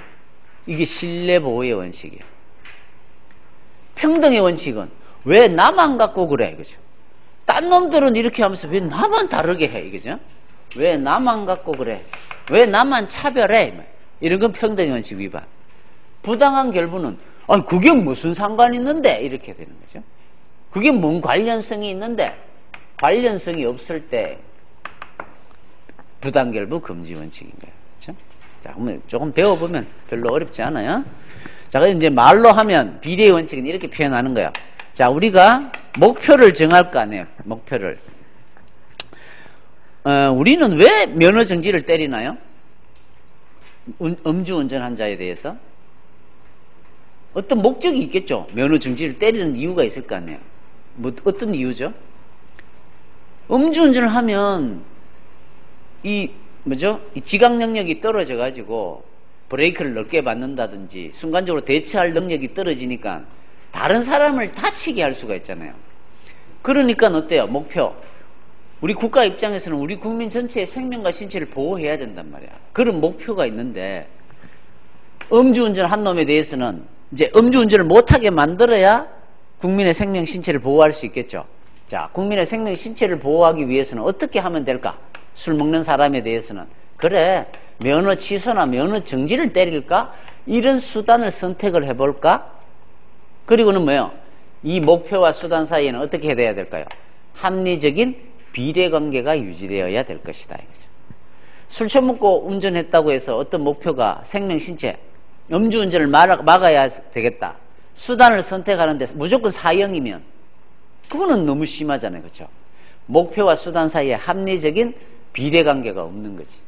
이게 신뢰 보호의 원칙이에요. 평등의 원칙은 왜 나만 갖고 그래? 그죠? 딴 놈들은 이렇게 하면서 왜 나만 다르게 해? 이거죠? 왜 나만 갖고 그래? 왜 나만 차별해? 이런 건 평등의 원칙 위반. 부당한 결부는 그게 무슨 상관이 있는데? 이렇게 되는 거죠. 그게 뭔 관련성이 있는데? 관련성이 없을 때 부당결부 금지 원칙인 거예요. 그렇죠? 자, 그러면 조금 배워보면 별로 어렵지 않아요. 자, 그래서 이제 말로 하면 비례의 원칙은 이렇게 표현하는 거야. 자, 우리가 목표를 정할 거 아니에요. 목표를. 우리는 왜 면허 정지를 때리나요? 음주운전한 자에 대해서 어떤 목적이 있겠죠. 면허 정지를 때리는 이유가 있을 거 아니에요. 어떤 이유죠? 음주운전을 하면 이 지각 능력이 떨어져 가지고 브레이크를 넓게 밟는다든지 순간적으로 대처할 능력이 떨어지니까 다른 사람을 다치게 할 수가 있잖아요. 그러니까 어때요? 목표. 우리 국가 입장에서는 우리 국민 전체의 생명과 신체를 보호해야 된단 말이야. 그런 목표가 있는데 음주운전 한 놈에 대해서는 이제 음주운전을 못하게 만들어야 국민의 생명, 신체를 보호할 수 있겠죠. 자, 국민의 생명, 신체를 보호하기 위해서는 어떻게 하면 될까? 술 먹는 사람에 대해서는 그래, 면허 취소나 면허 정지를 때릴까? 이런 수단을 선택을 해볼까? 그리고는 뭐예요? 이 목표와 수단 사이에는 어떻게 해야 될까요? 합리적인 비례관계가 유지되어야 될 것이다 이거죠. 술 처먹고 운전했다고 해서 어떤 목표가 생명, 신체, 음주운전을 막아야 되겠다. 수단을 선택하는데 무조건 사형이면 그거는 너무 심하잖아요. 그렇죠? 목표와 수단 사이에 합리적인 비례관계가 없는 거지.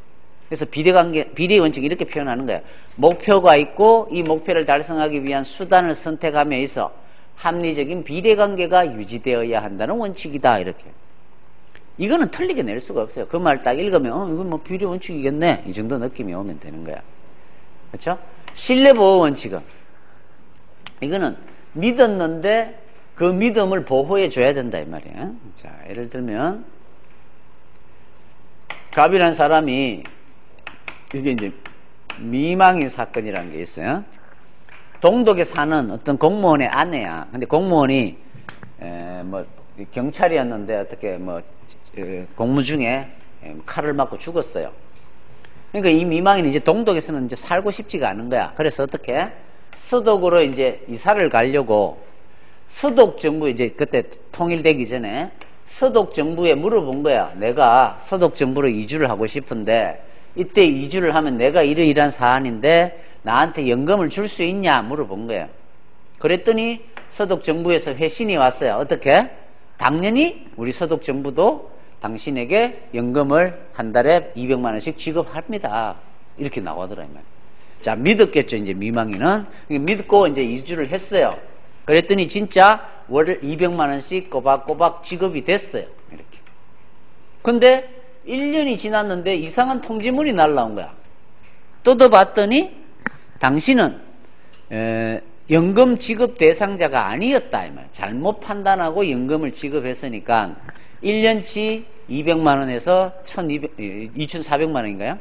그래서 비례 원칙이 이렇게 표현하는 거예요. 목표가 있고 이 목표를 달성하기 위한 수단을 선택함에 있어 합리적인 비례관계가 유지되어야 한다는 원칙이다. 이렇게. 이거는 틀리게 낼 수가 없어요. 그 말 딱 읽으면 이건 뭐 비례 원칙이겠네. 이 정도 느낌이 오면 되는 거야. 그렇죠? 신뢰보호 원칙은 이거는 믿었는데 그 믿음을 보호해 줘야 된다 이 말이에요. 자, 예를 들면 갑이라는 사람이 이게 이제 미망인 사건이라는 게 있어요. 동독에 사는 어떤 공무원의 아내야. 근데 공무원이 뭐 경찰이었는데 어떻게 뭐 공무 중에 칼을 맞고 죽었어요. 그러니까 이 미망인이 이제 동독에서는 이제 살고 싶지가 않은 거야. 그래서 어떻게 서독으로 이제 이사를 가려고 서독 정부 이제 그때 통일되기 전에 서독 정부에 물어본 거야. 내가 서독 정부로 이주를 하고 싶은데 이때 이주를 하면 내가 이러이러한 사안인데 나한테 연금을 줄 수 있냐 물어본 거예요. 그랬더니 서독 정부에서 회신이 왔어요. 어떻게? 당연히 우리 서독 정부도 당신에게 연금을 한 달에 200만 원씩 지급합니다. 이렇게 나오더라 이 말. 자, 믿었겠죠. 이제 미망이는 믿고 이제 이주를 했어요. 그랬더니 진짜 월 200만 원씩 꼬박꼬박 지급이 됐어요. 이렇게. 근데 1년이 지났는데 이상한 통지문이 날라온 거야. 뜯어봤더니 당신은 연금 지급 대상자가 아니었다 이 말. 잘못 판단하고 연금을 지급했으니까 1년치 200만 원에서 2,400만 원인가요?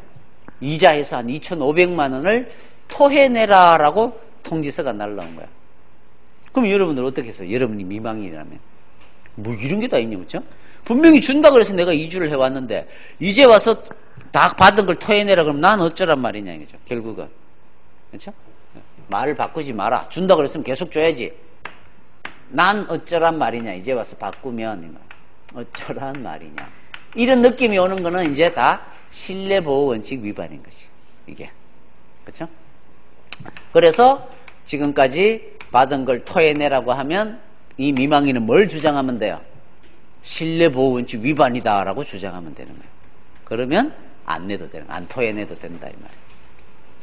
이자해서 한 2,500만 원을 토해내라라고 통지서가 날라온 거야. 그럼 여러분들 어떻게 했어요? 여러분이 미망이라면 뭐 이런 게 다 있냐, 그렇죠? 분명히 준다 그래서 내가 이주를 해왔는데 이제 와서 다 받은 걸 토해내라 그러면 난 어쩌란 말이냐 이거죠. 결국은 그렇죠? 말을 바꾸지 마라. 준다 그랬으면 계속 줘야지. 난 어쩌란 말이냐. 이제 와서 바꾸면 어쩌란 말이냐. 이런 느낌이 오는 거는 이제 다 신뢰보호 원칙 위반인 것이 이게 그렇죠? 그래서 지금까지 받은 걸 토해내라고 하면 이 미망인은 뭘 주장하면 돼요? 신뢰보호 원칙 위반이다라고 주장하면 되는 거예요. 그러면 안 내도 되는, 안 토해내도 된다 이 말이에요.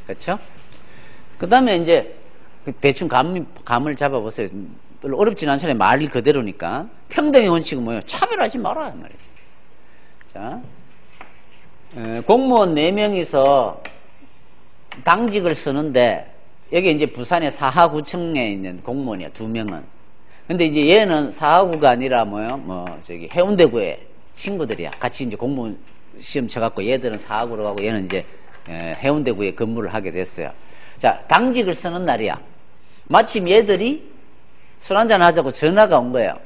그렇죠? 그 다음에 이제 대충 감을 잡아보세요. 별로 어렵진 않잖아요. 말 그대로니까. 평등의 원칙은 뭐예요? 차별하지 마라 이 말이죠. 자, 공무원 4명이서 당직을 쓰는데 여기 이제 부산의 사하구청에 있는 공무원이야. 2명은. 근데 이제 얘는 사하구가 아니라 저기 해운대구의 친구들이야. 같이 이제 공무원 시험 쳐갖고 얘들은 사하구로 가고 얘는 이제 해운대구에 근무를 하게 됐어요. 자, 당직을 쓰는 날이야. 마침 얘들이 술 한잔 하자고 전화가 온 거예요.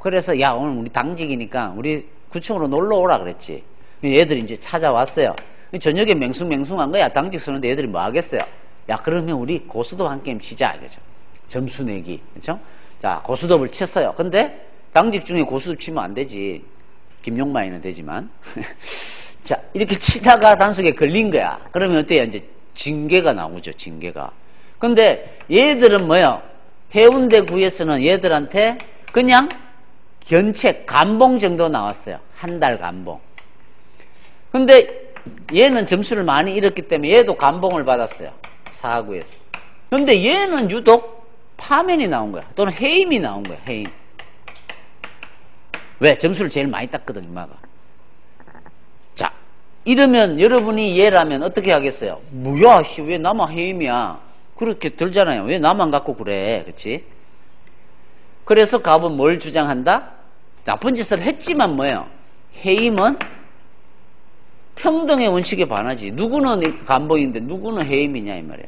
그래서 야 오늘 우리 당직이니까 우리 구청으로 놀러 오라 그랬지. 얘들이 이제 찾아왔어요. 저녁에 맹숭맹숭한 거야. 당직 쓰는데 얘들이 뭐 하겠어요? 야 그러면 우리 고스톱 한 게임 치자 이거죠. 점수 내기. 그렇죠? 자 고스톱을 쳤어요. 근데 당직 중에 고스톱 치면 안 되지. 김용만이는 되지만. 자 이렇게 치다가 단속에 걸린 거야. 그러면 어때요? 이제 징계가 나오죠. 징계가. 근데 얘들은 뭐요? 해운대 구에서는 얘들한테 그냥 견책, 감봉 정도 나왔어요. 한 달 감봉. 근데 얘는 점수를 많이 잃었기 때문에 얘도 감봉을 받았어요. 사구에서. 근데 얘는 유독 파면이 나온 거야. 또는 해임이 나온 거야. 해임. 왜? 점수를 제일 많이 땄거든, 이마가. 자, 이러면 여러분이 얘라면 어떻게 하겠어요? 뭐야, 씨, 왜 나만 해임이야? 그렇게 들잖아요. 왜 나만 갖고 그래? 그치? 그래서 갑은 뭘 주장한다? 나쁜 짓을 했지만 뭐예요? 해임은 평등의 원칙에 반하지. 누구는 감봉인데 누구는 해임이냐 이 말이야.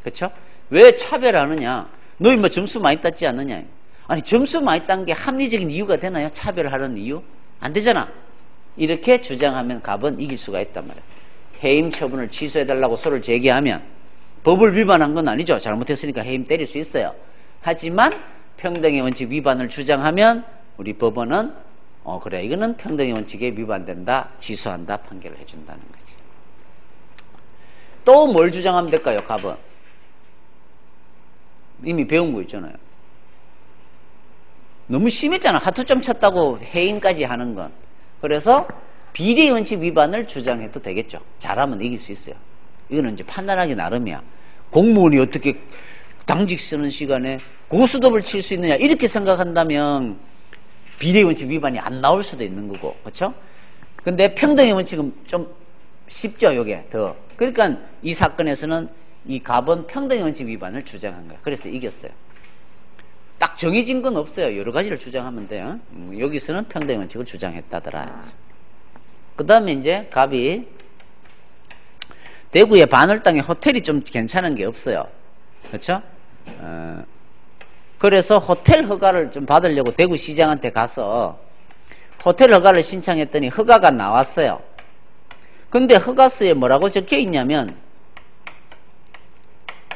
그렇죠? 왜 차별하느냐? 너희 뭐 점수 많이 땄지 않느냐? 아니 점수 많이 딴 게 합리적인 이유가 되나요? 차별하는 이유? 안 되잖아. 이렇게 주장하면 갑은 이길 수가 있단 말이야. 해임 처분을 취소해달라고 소를 제기하면 법을 위반한 건 아니죠. 잘못했으니까 해임 때릴 수 있어요. 하지만 평등의 원칙 위반을 주장하면 우리 법원은 그래 이거는 평등의 원칙에 위반된다. 취소한다. 판결을 해준다는 거지. 또 뭘 주장하면 될까요? 갑은 이미 배운 거 있잖아요. 너무 심했잖아. 하투점 쳤다고 해임까지 하는 건. 그래서 비례 원칙 위반을 주장해도 되겠죠. 잘하면 이길 수 있어요. 이거는 이제 판단하기 나름이야. 공무원이 어떻게 당직 쓰는 시간에 고스톱을 칠 수 있느냐 이렇게 생각한다면 비례 원칙 위반이 안 나올 수도 있는 거고, 그렇죠? 근데 평등의 원칙은 좀 쉽죠, 요게 더. 그러니까 이 사건에서는 이 갑은 평등의 원칙 위반을 주장한 거야. 그래서 이겼어요. 딱 정해진 건 없어요. 여러 가지를 주장하면 돼요. 여기서는 평등의 원칙을 주장했다더라. 그 다음에 이제 갑이 대구의 반월당에 호텔이 좀 괜찮은 게 없어요. 그렇죠? 그래서 호텔 허가를 좀 받으려고 대구시장한테 가서 호텔 허가를 신청했더니 허가가 나왔어요. 근데 허가서에 뭐라고 적혀 있냐면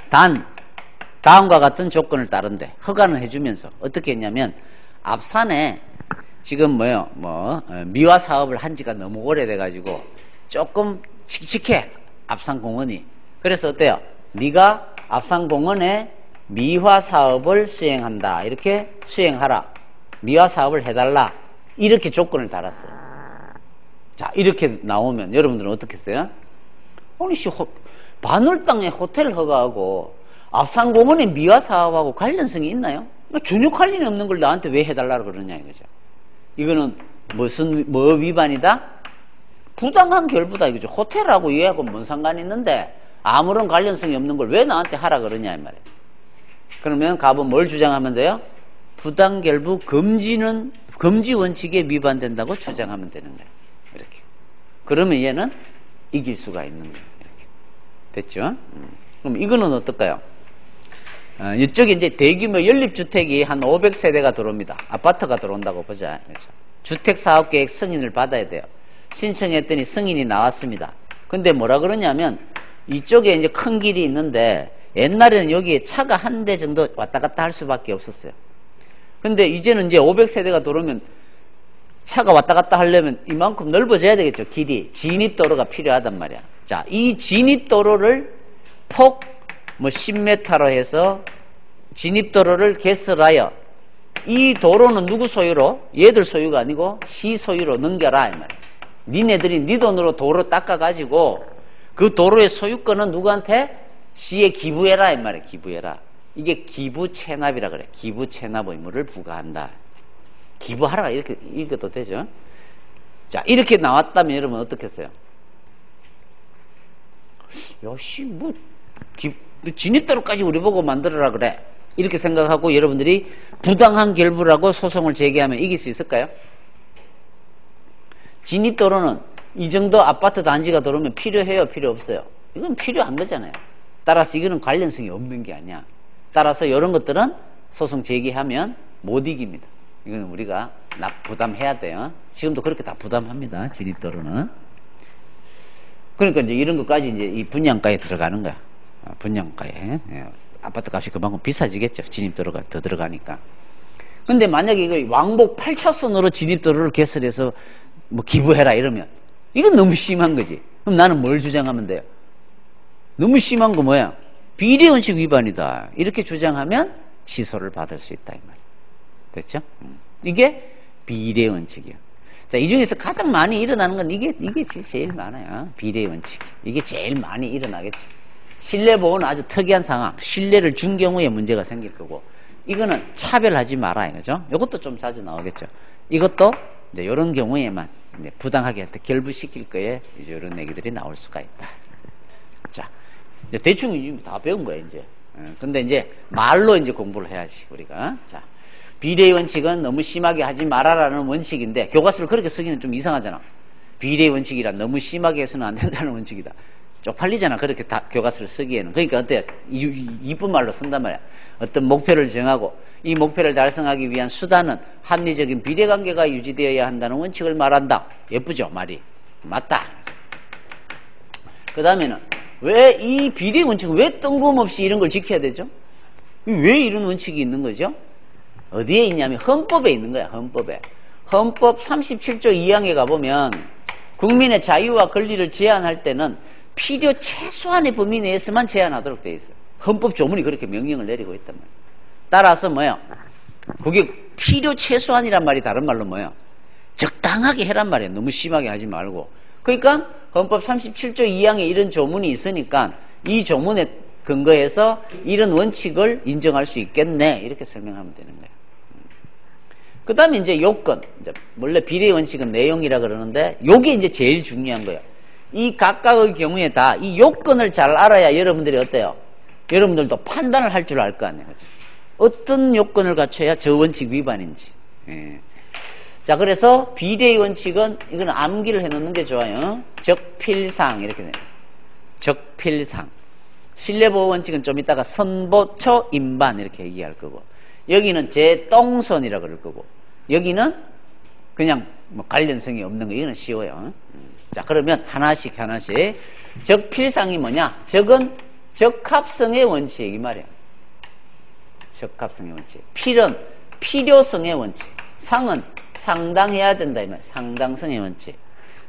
단 다음과 같은 조건을 따른대. 허가는 해주면서 어떻게 했냐면 앞산에 지금 미화 사업을 한 지가 너무 오래돼가지고 조금 칙칙해. 앞산공원이. 그래서 어때요? 네가 앞산공원에 미화 사업을 수행한다. 이렇게 수행하라. 미화 사업을 해달라. 이렇게 조건을 달았어요. 자, 이렇게 나오면 여러분들은 어떻게 했어요? 아니, 반월당에 호텔 허가하고 앞산공원의 미화 사업하고 관련성이 있나요? 전혀 관련이 없는 걸 나한테 왜 해달라고 그러냐 이거죠. 이거는 뭐 위반이다? 부당한 결부다 이거죠. 호텔하고 얘하고 뭔 상관이 있는데 아무런 관련성이 없는 걸 왜 나한테 하라 그러냐 이 말이에요. 그러면 갑은 뭘 주장하면 돼요? 부당결부 금지 원칙에 위반된다고 주장하면 되는 거예요. 이렇게. 그러면 얘는 이길 수가 있는 거예요. 이렇게. 됐죠? 그럼 이거는 어떨까요? 이쪽에 이제 대규모 연립주택이 한 500세대가 들어옵니다. 아파트가 들어온다고 보자. 그렇죠? 주택사업계획 승인을 받아야 돼요. 신청했더니 승인이 나왔습니다. 근데 뭐라 그러냐면 이쪽에 이제 큰 길이 있는데 옛날에는 여기에 차가 한 대 정도 왔다 갔다 할 수밖에 없었어요. 근데 이제는 이제 500세대가 들어오면 차가 왔다 갔다 하려면 이만큼 넓어져야 되겠죠. 길이. 진입도로가 필요하단 말이야. 자, 이 진입도로를 폭 10m로 해서 진입도로를 개설하여 이 도로는 누구 소유로? 얘들 소유가 아니고 시 소유로 넘겨라 이 말이야. 니네들이 니 돈으로 도로 닦아가지고 그 도로의 소유권은 누구한테? 시에 기부해라 이 말이야. 기부해라. 이게 기부 체납이라 그래. 기부 체납 의무를 부과한다. 기부하라 이렇게 읽어도 되죠. 자, 이렇게 나왔다면 여러분 어떻겠어요? 야씨 진입도로까지 우리 보고 만들어라 그래. 이렇게 생각하고 여러분들이 부당한 결부라고 소송을 제기하면 이길 수 있을까요? 진입도로는 이 정도 아파트 단지가 들어오면 필요해요? 필요 없어요? 이건 필요한 거잖아요. 따라서 이거는 관련성이 없는 게 아니야. 따라서 이런 것들은 소송 제기하면 못 이깁니다. 이건 우리가 부담해야 돼요. 지금도 그렇게 다 부담합니다. 진입도로는. 그러니까 이제 이런 것까지 이제 이 분양가에 들어가는 거야. 분양가에. 예. 아파트 값이 그만큼 비싸지겠죠. 진입도로가 더 들어가니까. 근데 만약에 이거 왕복 8차선으로 진입도로를 개설해서 뭐 기부해라 이러면 이건 너무 심한 거지. 그럼 나는 뭘 주장하면 돼요? 너무 심한 거 뭐야? 비례원칙 위반이다. 이렇게 주장하면 취소를 받을 수 있다 이 말이야. 됐죠? 이게 비례원칙이야. 자, 이 중에서 가장 많이 일어나는 건 이게 제일 많아요. 비례원칙. 이게 제일 많이 일어나겠죠. 신뢰보호는 아주 특이한 상황. 신뢰를 준 경우에 문제가 생길 거고, 이거는 차별하지 마라 이거죠. 이것도 좀 자주 나오겠죠. 이것도 이제 이런 경우에만 이제 부당하게 할 때 결부시킬 거에 이제 이런 얘기들이 나올 수가 있다. 자, 이제 대충 다 배운 거예요 이제. 근데 이제 말로 이제 공부를 해야지 우리가. 자, 비례 원칙은 너무 심하게 하지 말아라는 원칙인데 교과서를 그렇게 쓰기는 좀 이상하잖아. 비례 원칙이란 너무 심하게 해서는 안 된다는 원칙이다. 쪽팔리잖아. 그렇게 다 교과서를 쓰기에는. 그러니까 어때? 이쁜 말로 쓴단 말이야. 어떤 목표를 정하고 이 목표를 달성하기 위한 수단은 합리적인 비례관계가 유지되어야 한다는 원칙을 말한다. 예쁘죠? 말이. 맞다. 그 다음에는 왜 이 비례 원칙은 왜 뜬금없이 이런 걸 지켜야 되죠? 왜 이런 원칙이 있는 거죠? 어디에 있냐면 헌법에 있는 거야. 헌법에. 헌법 37조 2항에 가보면 국민의 자유와 권리를 제한할 때는 필요 최소한의 범위 내에서만 제한하도록 되어 있어요. 헌법 조문이 그렇게 명령을 내리고 있단 말이에요. 따라서 뭐예요? 그게 필요 최소한이란 말이 다른 말로 뭐예요? 적당하게 해란 말이에요. 너무 심하게 하지 말고. 그러니까 헌법 37조 2항에 이런 조문이 있으니까 이 조문에 근거해서 이런 원칙을 인정할 수 있겠네. 이렇게 설명하면 되는 거예요. 그 다음에 이제 요건. 이제 원래 비례 원칙은 내용이라 그러는데 요게 이제 제일 중요한 거예요. 이 각각의 경우에 다 이 요건을 잘 알아야 여러분들이 어때요? 여러분들도 판단을 할 줄 알 거 아니에요. 그렇죠? 어떤 요건을 갖춰야 저 원칙 위반인지. 예. 자, 그래서 비례의 원칙은 이거는 암기를 해놓는 게 좋아요. 적필상 이렇게 돼요. 적필상. 신뢰보호 원칙은 좀 이따가 선보초 임반 이렇게 얘기할 거고, 여기는 제똥선이라 그럴 거고, 여기는 그냥 뭐 관련성이 없는 거. 이거는 쉬워요. 자, 그러면 하나씩 적필상이 뭐냐? 적은 적합성의 원칙 이 말이야. 적합성의 원칙. 필은 필요성의 원칙. 상은 상당해야 된다 이 말이야. 상당성의 원칙.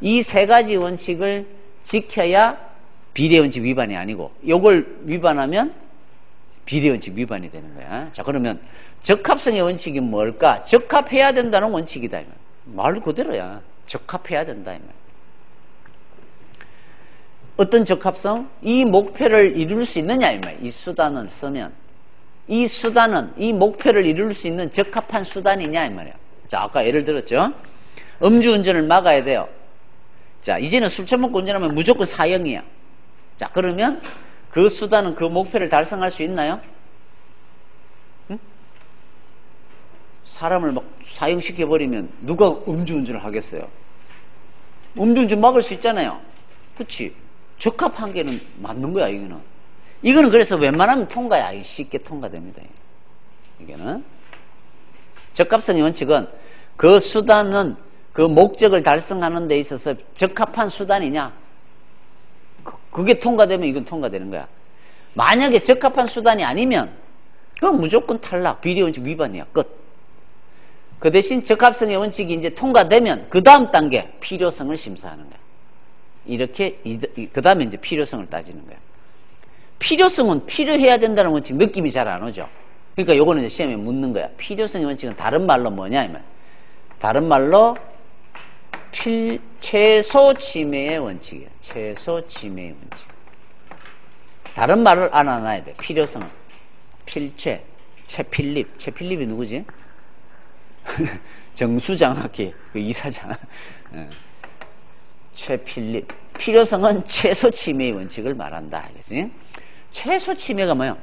이 세 가지 원칙을 지켜야 비례원칙 위반이 아니고, 요걸 위반하면 비례원칙 위반이 되는 거야. 자, 그러면 적합성의 원칙이 뭘까? 적합해야 된다는 원칙이다 이 말이야. 말 그대로야. 적합해야 된다 이 말이야. 어떤 적합성? 이 목표를 이룰 수 있느냐 이 말이야. 이 수단을 쓰면 이 수단은 이 목표를 이룰 수 있는 적합한 수단이냐 이 말이야. 자, 아까 예를 들었죠. 음주운전을 막아야 돼요. 자, 이제는 술 처먹고 운전하면 무조건 사형이야. 자, 그러면 그 수단은 그 목표를 달성할 수 있나요? 응? 사람을 막 사형시켜버리면 누가 음주운전을 하겠어요? 음주운전 막을 수 있잖아요. 그치? 적합한 게는 맞는 거야, 이거는. 이거는 그래서 웬만하면 통과야. 쉽게 통과됩니다. 이게는. 적합성의 원칙은 그 수단은 그 목적을 달성하는 데 있어서 적합한 수단이냐? 그게 통과되면 이건 통과되는 거야. 만약에 적합한 수단이 아니면 그건 무조건 탈락, 비례원칙 위반이야. 끝. 그 대신 적합성의 원칙이 이제 통과되면 그 다음 단계 필요성을 심사하는 거야. 이렇게 그 다음에 이제 필요성을 따지는 거야. 필요성은 필요해야 된다는 원칙 느낌이 잘 안 오죠. 그러니까 요거는 이제 시험에 묻는 거야. 필요성의 원칙은 다른 말로 뭐냐 이 말. 다른 말로 최소 침해의 원칙이야. 최소 침해의 원칙. 다른 말을 알아놔야 돼. 필요성은 필최, 최필립. 최필립이 누구지? 정수장학회 그 이사장. 최필립. 필요성은 최소 침해의 원칙을 말한다. 그치? 최소 침해가 뭐야?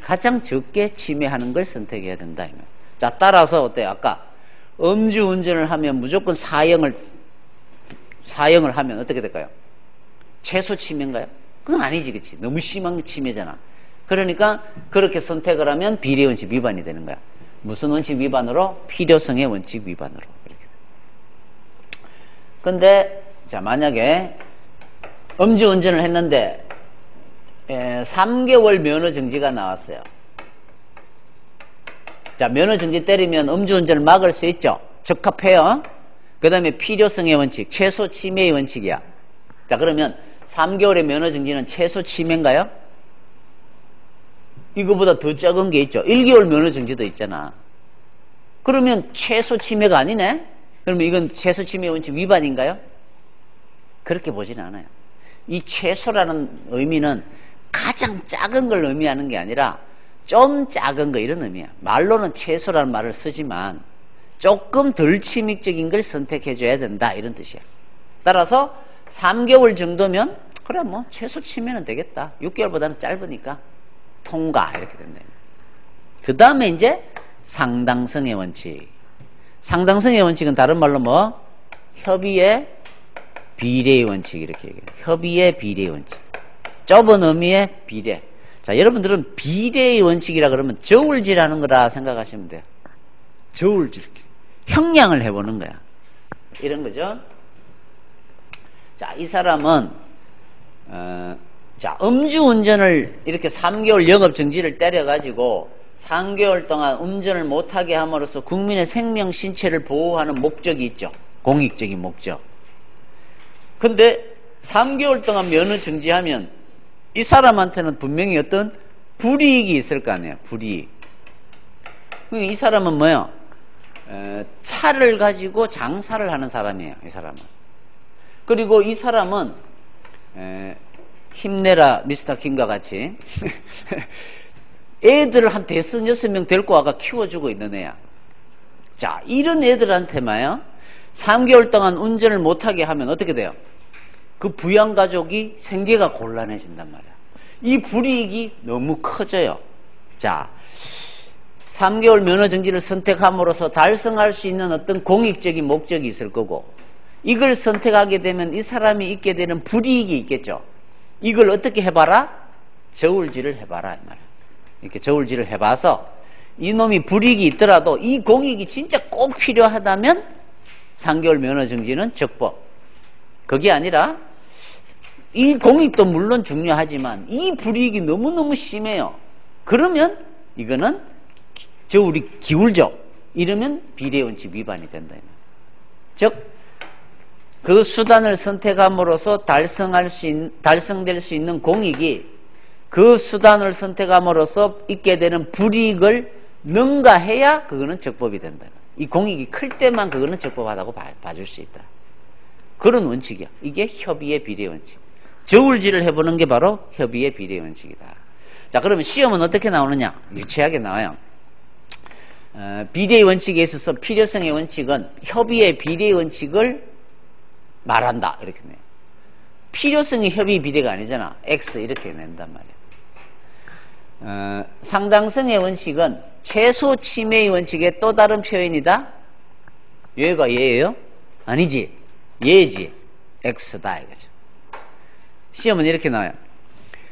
가장 적게 침해하는 걸 선택해야 된다. 자, 따라서 어때요? 아까 음주운전을 하면 무조건 사형을 하면 어떻게 될까요? 최소 침해인가요? 그건 아니지, 그치? 너무 심한 침해잖아. 그러니까 그렇게 선택을 하면 비례원칙 위반이 되는 거야. 무슨 원칙 위반으로? 필요성의 원칙 위반으로. 이렇게. 근데 자, 만약에 음주운전을 했는데 3개월 면허정지가 나왔어요. 자, 면허정지 때리면 음주운전을 막을 수 있죠. 적합해요. 그 다음에 필요성의 원칙, 최소 침해의 원칙이야. 자, 그러면 3개월의 면허정지는 최소 침해인가요? 이거보다 더 작은 게 있죠. 1개월 면허정지도 있잖아. 그러면 최소 침해가 아니네? 그러면 이건 최소 침해 원칙 위반인가요? 그렇게 보지는 않아요. 이 최소라는 의미는 가장 작은 걸 의미하는 게 아니라 좀 작은 거 이런 의미야. 말로는 최소라는 말을 쓰지만 조금 덜 침입적인 걸 선택해 줘야 된다 이런 뜻이야. 따라서 3개월 정도면 그래 뭐 최소 침해는 되겠다. 6개월보다는 짧으니까 통과 이렇게 된다. 그 다음에 이제 상당성의 원칙. 상당성의 원칙은 다른 말로 뭐 협의의 비례의 원칙 이렇게 얘기해요. 협의의 비례의 원칙. 좁은 의미의 비례. 자, 여러분들은 비례의 원칙이라 그러면 저울질하는 거라 생각하시면 돼요. 저울질. 형량을 해보는 거야. 이런 거죠. 자, 이 사람은 자, 음주운전을 이렇게 3개월 영업정지를 때려가지고 3개월 동안 운전을 못하게 함으로써 국민의 생명, 신체를 보호하는 목적이 있죠. 공익적인 목적. 근데 3개월 동안 면허 정지하면 이 사람한테는 분명히 어떤 불이익이 있을 거 아니에요. 불이익. 이 사람은 뭐예요? 차를 가지고 장사를 하는 사람이에요. 이 사람은. 그리고 이 사람은 힘내라 미스터 킹과 같이 애들을 한 5-6명 데리고 와가 키워주고 있는 애야. 자, 이런 애들한테만요 3개월 동안 운전을 못하게 하면 어떻게 돼요? 그 부양가족이 생계가 곤란해진단 말이야. 이 불이익이 너무 커져요. 자, 3개월 면허정지를 선택함으로써 달성할 수 있는 어떤 공익적인 목적이 있을 거고, 이걸 선택하게 되면 이 사람이 있게 되는 불이익이 있겠죠. 이걸 어떻게 해봐라? 저울질을 해봐라 이 말이야. 이렇게 저울질을 해봐서 이놈이 불이익이 있더라도 이 공익이 진짜 꼭 필요하다면 3개월 면허정지는 적법. 그게 아니라 이 공익도 물론 중요하지만 이 불이익이 너무너무 심해요. 그러면 이거는 저울이 기울죠. 이러면 비례원칙 위반이 된다. 즉 그 수단을 선택함으로써 달성될 수 있는 공익이 그 수단을 선택함으로써 있게 되는 불이익을 능가해야 그거는 적법이 된다. 이 공익이 클 때만 그거는 적법하다고 봐줄 수 있다. 그런 원칙이야. 이게 협의의 비례 원칙. 저울질을 해보는 게 바로 협의의 비례 원칙이다. 자, 그러면 시험은 어떻게 나오느냐? 유치하게 나와요. 비례의 원칙에 있어서 필요성의 원칙은 협의의 비례의 원칙을 말한다. 이렇게 내요. 필요성이 협의 비례가 아니잖아. X 이렇게 낸단 말이야. 상당성의 원칙은 최소 침해의 원칙의 또 다른 표현이다. 얘가 얘예요? 아니지. 얘지. X다 이거죠. 시험은 이렇게 나와요.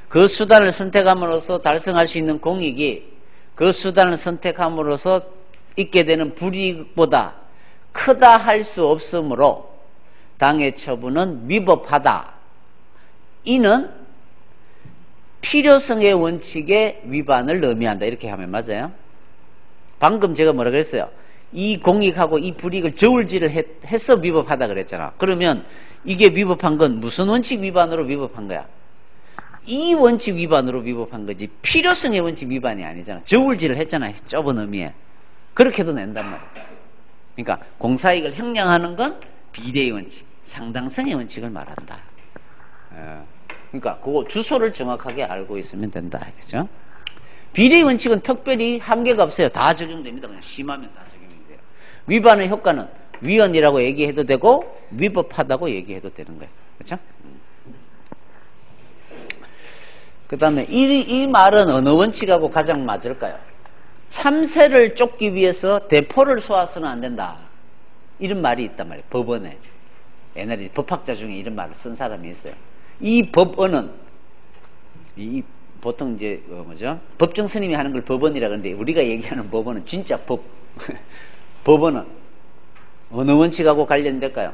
그 수단을 선택함으로써 달성할 수 있는 공익이 그 수단을 선택함으로써 있게 되는 불이익보다 크다 할 수 없으므로 당해 처분은 위법하다. 이는 필요성의 원칙의 위반을 의미한다. 이렇게 하면 맞아요? 방금 제가 뭐라 그랬어요? 이 공익하고 이 불이익을 저울질을 해서 위법하다 그랬잖아. 그러면 이게 위법한 건 무슨 원칙 위반으로 위법한 거야? 이 원칙 위반으로 위법한 거지 필요성의 원칙 위반이 아니잖아. 저울질을 했잖아. 좁은 의미에. 그렇게 해도 낸단 말이야. 그러니까 공사이익을 형량하는 건 비례의 원칙, 상당성의 원칙을 말한다. 그러니까 그거 주소를 정확하게 알고 있으면 된다. 알겠죠? 비례의 원칙은 특별히 한계가 없어요. 다 적용됩니다. 그냥 심하면 다 적용이 돼요. 위반의 효과는 위헌이라고 얘기해도 되고 위법하다고 얘기해도 되는 거예요. 그렇죠? 그 다음에 이 말은 어느 원칙하고 가장 맞을까요? 참새를 쫓기 위해서 대포를 쏘아서는 안 된다. 이런 말이 있단 말이에요. 법원에. 옛날에 법학자 중에 이런 말을 쓴 사람이 있어요. 이 법언은, 이 보통 이제 뭐죠? 법정 스님이 하는 걸 법원이라 그러는데 우리가 얘기하는 법원은 진짜 법. 법원은 어느 원칙하고 관련될까요?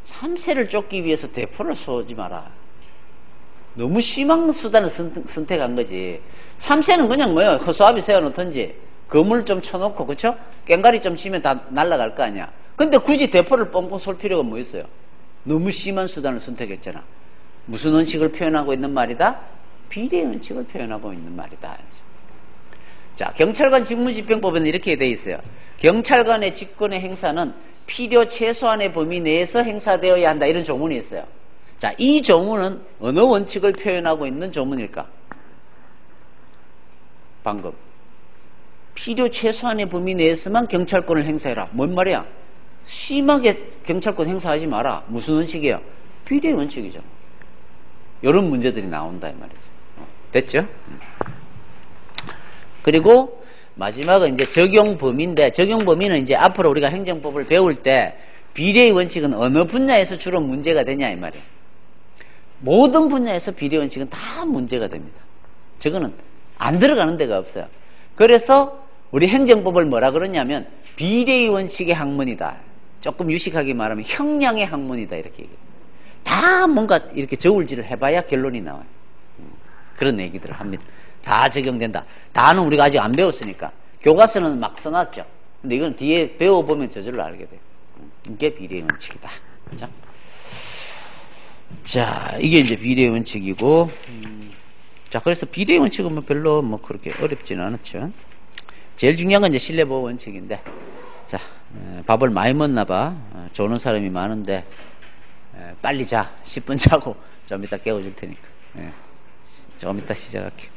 참새를 쫓기 위해서 대포를 쏘지 마라. 너무 심한 수단을 선택한 거지. 참새는 그냥 뭐예요? 허수아비 세워놓든지 그물 좀 쳐놓고 그쵸? 깽가리 좀 치면 다 날아갈 거 아니야. 근데 굳이 대포를 뻥뻥 쏠 필요가 뭐 있어요? 너무 심한 수단을 선택했잖아. 무슨 원칙을 표현하고 있는 말이다? 비례 원칙을 표현하고 있는 말이다. 자, 경찰관 직무집행법에는 이렇게 되어 있어요. 경찰관의 직권의 행사는 필요 최소한의 범위 내에서 행사되어야 한다. 이런 조문이 있어요. 자, 이 조문은 어느 원칙을 표현하고 있는 조문일까? 방금. 필요 최소한의 범위 내에서만 경찰권을 행사해라. 뭔 말이야? 심하게 경찰권 행사하지 마라. 무슨 원칙이에요? 비례 원칙이죠. 이런 문제들이 나온다 이 말이죠. 됐죠? 그리고 마지막은 이제 적용 범위인데, 적용 범위는 이제 앞으로 우리가 행정법을 배울 때 비례의 원칙은 어느 분야에서 주로 문제가 되냐 이 말이에요. 모든 분야에서 비례 원칙은 다 문제가 됩니다. 저거는 안 들어가는 데가 없어요. 그래서 우리 행정법을 뭐라 그러냐면 비례의 원칙의 학문이다. 조금 유식하게 말하면 형량의 학문이다 이렇게 얘기해요. 다 뭔가 이렇게 저울질을 해봐야 결론이 나와요. 그런 얘기들을 합니다. 다 적용된다. 다는 우리가 아직 안 배웠으니까. 교과서는 막 써놨죠. 근데 이건 뒤에 배워보면 저절로 알게 돼요. 이게 비례의 원칙이다. 그죠? 자, 이게 이제 비례의 원칙이고, 자, 그래서 비례의 원칙은 뭐 별로 뭐 그렇게 어렵지는 않았죠. 제일 중요한 건 이제 신뢰보호 원칙인데, 자, 밥을 많이 먹나 봐. 조는 사람이 많은데, 빨리 자. 10분 자고 좀 이따 깨워줄 테니까. 좀 이따 시작할게요.